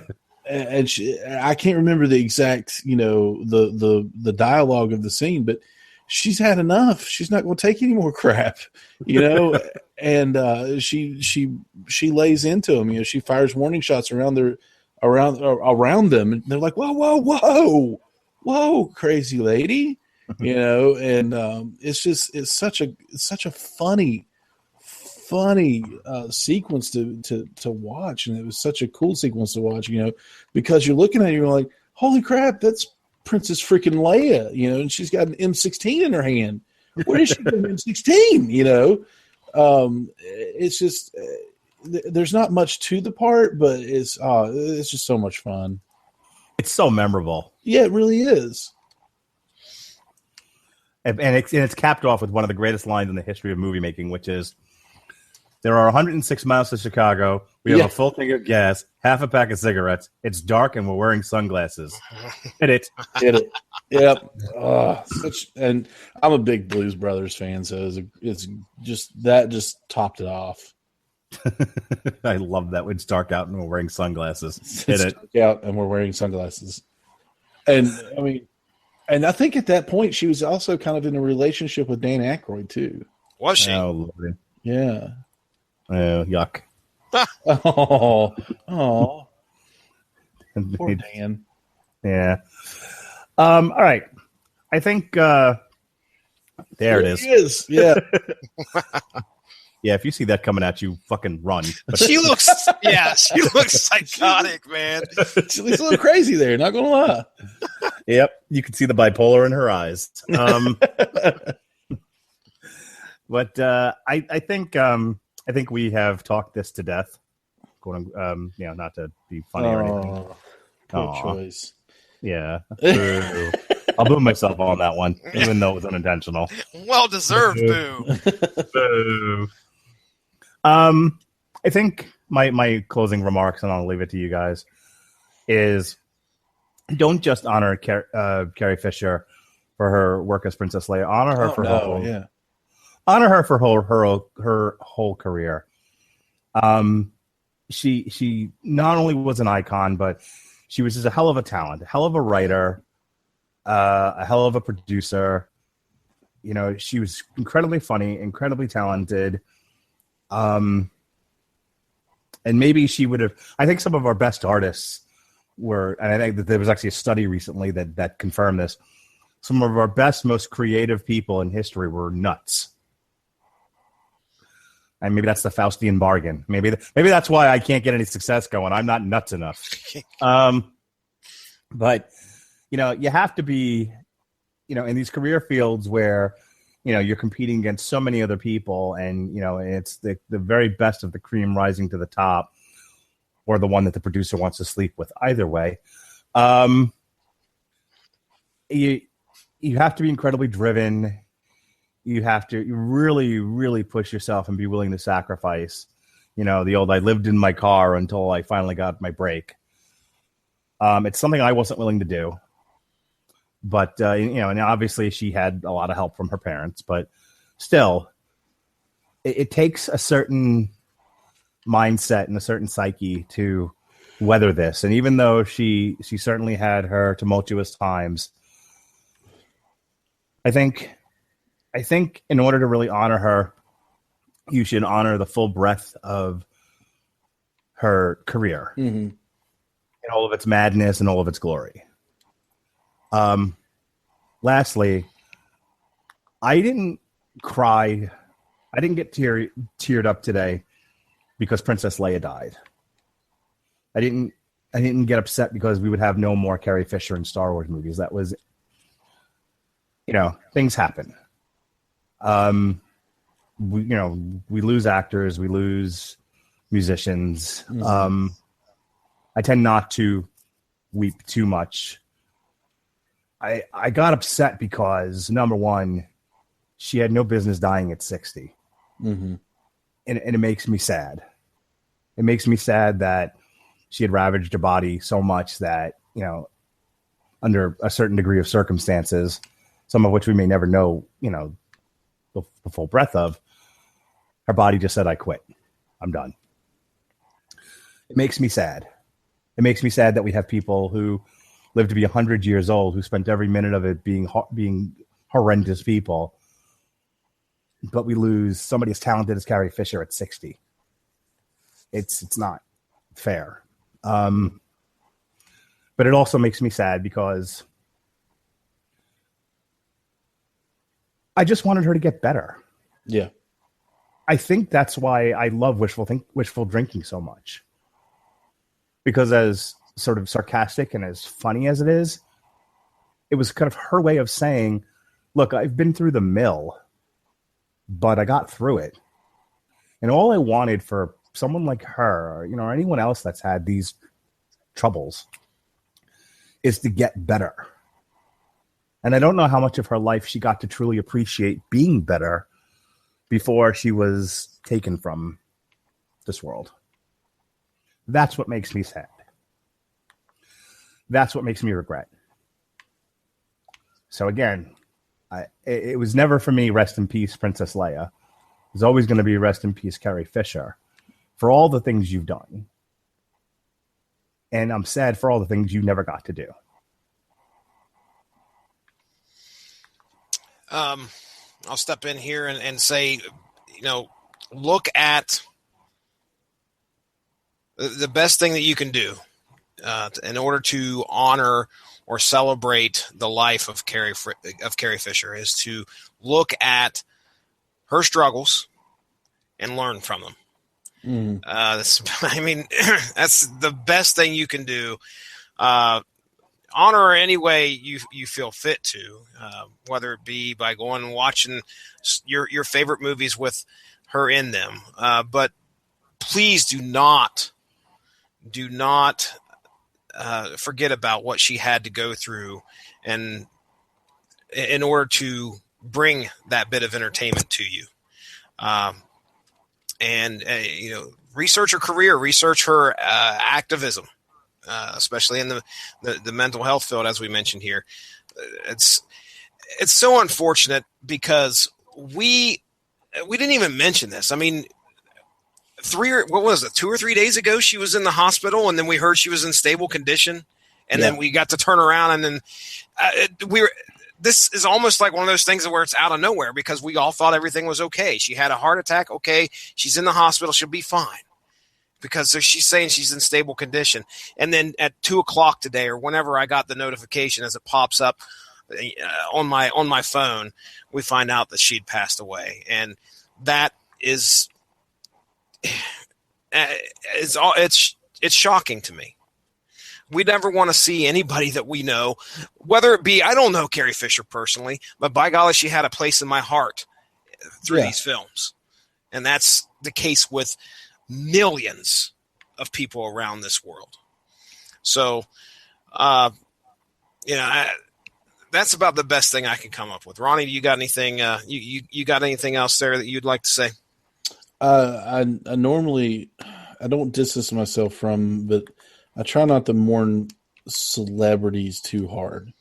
Speaker 2: and I can't remember the exact the dialogue of the scene, but she's had enough. She's not going to take any more crap, and she lays into him. She fires warning shots around them, and they're like, whoa, crazy lady, and it's such a funny funny sequence to watch, and it was such a cool sequence to watch. Because you're looking at it, you're like, holy crap, that's Princess freaking Leia, and she's got an M16 in her hand. Where is she with an M16? It's just there's not much to the part, but it's just so much fun.
Speaker 3: It's so memorable.
Speaker 2: Yeah, it really is.
Speaker 3: And it's capped off with one of the greatest lines in the history of movie making, which is, there are 106 miles to Chicago. We have a full tank of gas, half a pack of cigarettes. It's dark, and we're wearing sunglasses. Hit it.
Speaker 2: Yep. And I'm a big Blues Brothers fan, so it's just topped it off.
Speaker 3: I love that. It's dark out, and we're wearing sunglasses. Hit it.
Speaker 2: Dark out, and we're wearing sunglasses. And I mean, and I think at that point she was also kind of in a relationship with Dan Aykroyd too.
Speaker 1: Was she?
Speaker 3: Oh, Lord.
Speaker 2: Yeah.
Speaker 3: Oh, yuck.
Speaker 2: Oh. Poor Dan.
Speaker 3: Yeah. All right. I think there it is.
Speaker 2: It is. Yeah.
Speaker 3: Yeah, if you see that coming at you, fucking run.
Speaker 1: She looks psychotic, man.
Speaker 2: She looks a little crazy there, not gonna lie.
Speaker 3: Yep, you can see the bipolar in her eyes. But I think we have talked this to death. Not to be funny or anything.
Speaker 2: Poor choice.
Speaker 3: Yeah. I'll boo myself on that one, even though it was unintentional.
Speaker 1: Well deserved boo.
Speaker 3: Boo. I think my closing remarks, and I'll leave it to you guys, is don't just honor Carrie Fisher for her work as Princess Leia. Honor her for her whole career. She not only was an icon, but she was just a hell of a talent, a hell of a writer, a hell of a producer. She was incredibly funny, incredibly talented. And maybe she would have. I think some of our best artists were, and I think that there was actually a study recently that confirmed this. Some of our best, most creative people in history were nuts. And maybe that's the Faustian bargain. Maybe that's why I can't get any success going. I'm not nuts enough. But you have to be, in these career fields where, you're competing against so many other people, and it's the very best of the cream rising to the top, or the one that the producer wants to sleep with. Either way, you have to be incredibly driven. You have to really, really push yourself and be willing to sacrifice. The old, I lived in my car until I finally got my break. It's something I wasn't willing to do. But, and obviously she had a lot of help from her parents. But still, it takes a certain mindset and a certain psyche to weather this. And even though she certainly had her tumultuous times, I think in order to really honor her, you should honor the full breadth of her career, and all of its madness and all of its glory. Lastly, I didn't cry. I didn't get teared up today because Princess Leia died. I didn't get upset because we would have no more Carrie Fisher in Star Wars movies. That was, things happen. We lose actors, we lose musicians. I tend not to weep too much. I got upset because, number one, she had no business dying at 60. And it makes me sad. It makes me sad that she had ravaged her body so much that, under a certain degree of circumstances, some of which we may never know, the full breadth of, her body just said, I quit. I'm done. It makes me sad. It makes me sad that we have people who live to be 100 years old, who spent every minute of it being horrendous people. But we lose somebody as talented as Carrie Fisher at 60. It's not fair. But it also makes me sad because I just wanted her to get better.
Speaker 2: Yeah.
Speaker 3: I think that's why I love wishful drinking so much. Because as sort of sarcastic and as funny as it was kind of her way of saying, look, I've been through the mill, but I got through it. And all I wanted for someone like her, or anyone else that's had these troubles, is to get better. And I don't know how much of her life she got to truly appreciate being better before she was taken from this world. That's what makes me sad. That's what makes me regret. So again, it was never for me, rest in peace, Princess Leia. It was always going to be rest in peace, Carrie Fisher, for all the things you've done. And I'm sad for all the things you never got to do.
Speaker 1: I'll step in here and say, look at the best thing that you can do in order to honor or celebrate the life of Carrie Fisher is to look at her struggles and learn from them. That's the best thing you can do. Honor her any way you feel fit to, whether it be by going and watching your favorite movies with her in them. But please do not forget about what she had to go through, and in order to bring that bit of entertainment to you. Research her career, research her activism, especially in the mental health field, as we mentioned here. It's so unfortunate because we didn't even mention this. I mean, 2 or 3 days ago, she was in the hospital, and then we heard she was in stable condition, and then we got to turn around, and then this is almost like one of those things where it's out of nowhere because we all thought everything was okay. She had a heart attack. Okay. She's in the hospital. She'll be fine because she's saying she's in stable condition. And then at 2:00 today, or whenever I got the notification as it pops up on my phone, we find out that she'd passed away. And that is, it's shocking to me. We never want to see anybody that we know, whether it be, I don't know Carrie Fisher personally, but by golly, she had a place in my heart through these films. And that's the case with millions of people around this world. So, that's about the best thing I can come up with. Ronnie, do you got anything, you got anything else there that you'd like to say?
Speaker 2: I normally, I don't distance myself from, but I try not to mourn celebrities too hard,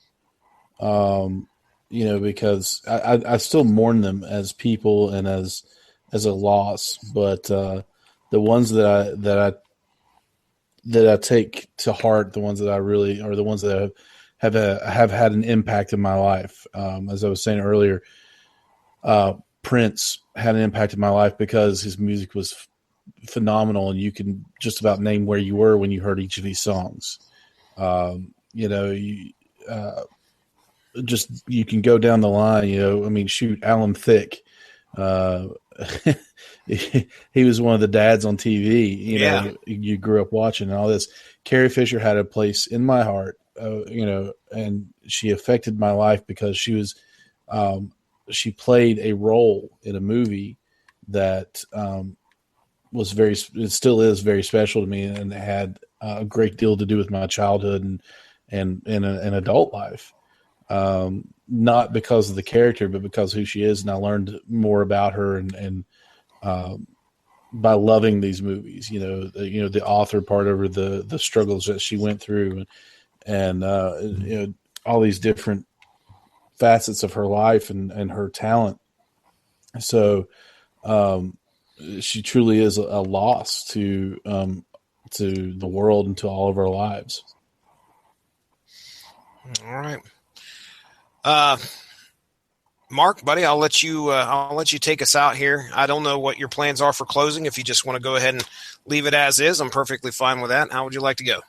Speaker 2: because I still mourn them as people and as a loss. But the ones that I take to heart, the ones that I really are the ones that have had an impact in my life. As I was saying earlier, Prince had an impact in my life because his music was phenomenal, and you can just about name where you were when you heard each of these songs. You can go down the line. Shoot, Alan Thicke. He was one of the dads on TV. You grew up watching and all this. Carrie Fisher had a place in my heart. And she affected my life because she was. She played a role in a movie that it still is very special to me, and had a great deal to do with my childhood and an adult life. Not because of the character, but because who she is. And I learned more about her and by loving these movies, the author part over the struggles that she went through and all these different facets of her life and her talent. So, she truly is a loss to the world and to all of our lives.
Speaker 1: All right, Mark, buddy, I'll let you take us out here. I don't know what your plans are for closing. If you just want to go ahead and leave it as is, I'm perfectly fine with that. How would you like to go?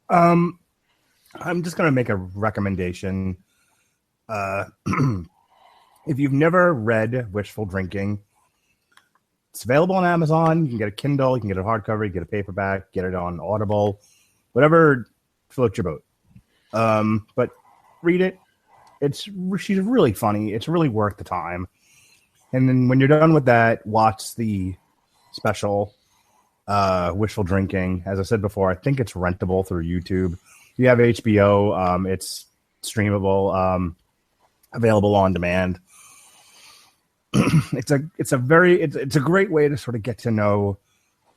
Speaker 3: I'm just going to make a recommendation. If you've never read Wishful Drinking, It's available on Amazon. You can get a Kindle, you can get a hardcover, you can get a paperback, get it on Audible, whatever floats your boat. But read it. She's really funny. It's really worth the time. And then when you're done with that, watch the special Wishful Drinking. As I said before, I think it's rentable through YouTube. If you have HBO, it's streamable, available on demand. It's a great way to sort of get to know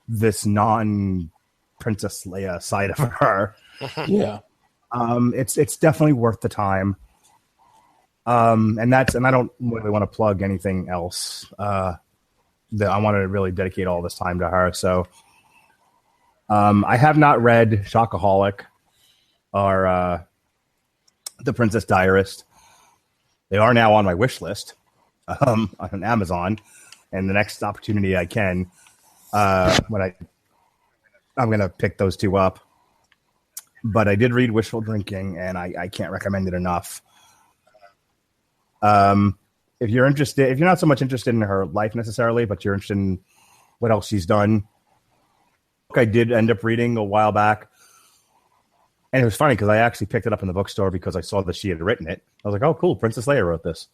Speaker 3: this non-Princess Leia side of her.
Speaker 2: Yeah.
Speaker 3: It's definitely worth the time. And I don't really want to plug anything else. That I want to really dedicate all this time to her. So, I have not read Shockaholic or The Princess Diarist. They are now on my wish list on Amazon, and the next opportunity I can, I'm going to pick those two up. But I did read Wishful Drinking, and I can't recommend it enough. If you're not so much interested in her life necessarily, but you're interested in what else she's done, I did end up reading a while back. And it was funny because I actually picked it up in the bookstore because I saw that she had written it. I was like, oh, cool. Princess Leia wrote this.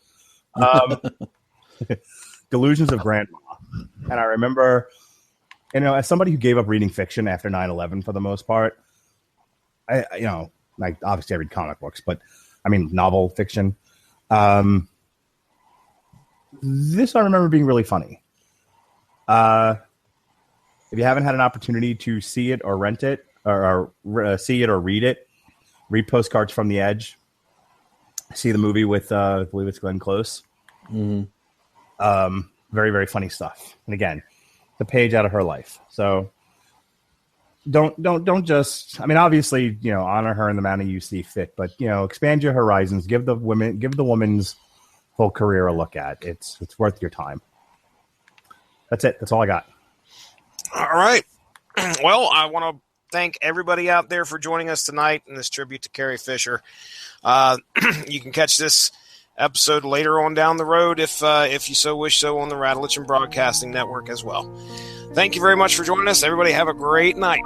Speaker 3: Delusions of Grandma. And I remember, as somebody who gave up reading fiction after 9/11 for the most part, obviously I read comic books, but I mean, novel fiction. This I remember being really funny. If you haven't had an opportunity to see it or rent it, or see it or read it, read Postcards from the Edge. See the movie with, I believe it's Glenn Close. Mm-hmm. Very, very funny stuff. And again, the page out of her life. So don't just, obviously, honor her in the manner you see fit, but, expand your horizons, give the woman's whole career a look at. It's worth your time. That's it. That's all I got.
Speaker 1: All right. Well, I want to thank everybody out there for joining us tonight in this tribute to Carrie Fisher. You can catch this episode later on down the road if you so wish so on the Radulich and Broadcasting Network as well. Thank you very much for joining us. Everybody have a great night.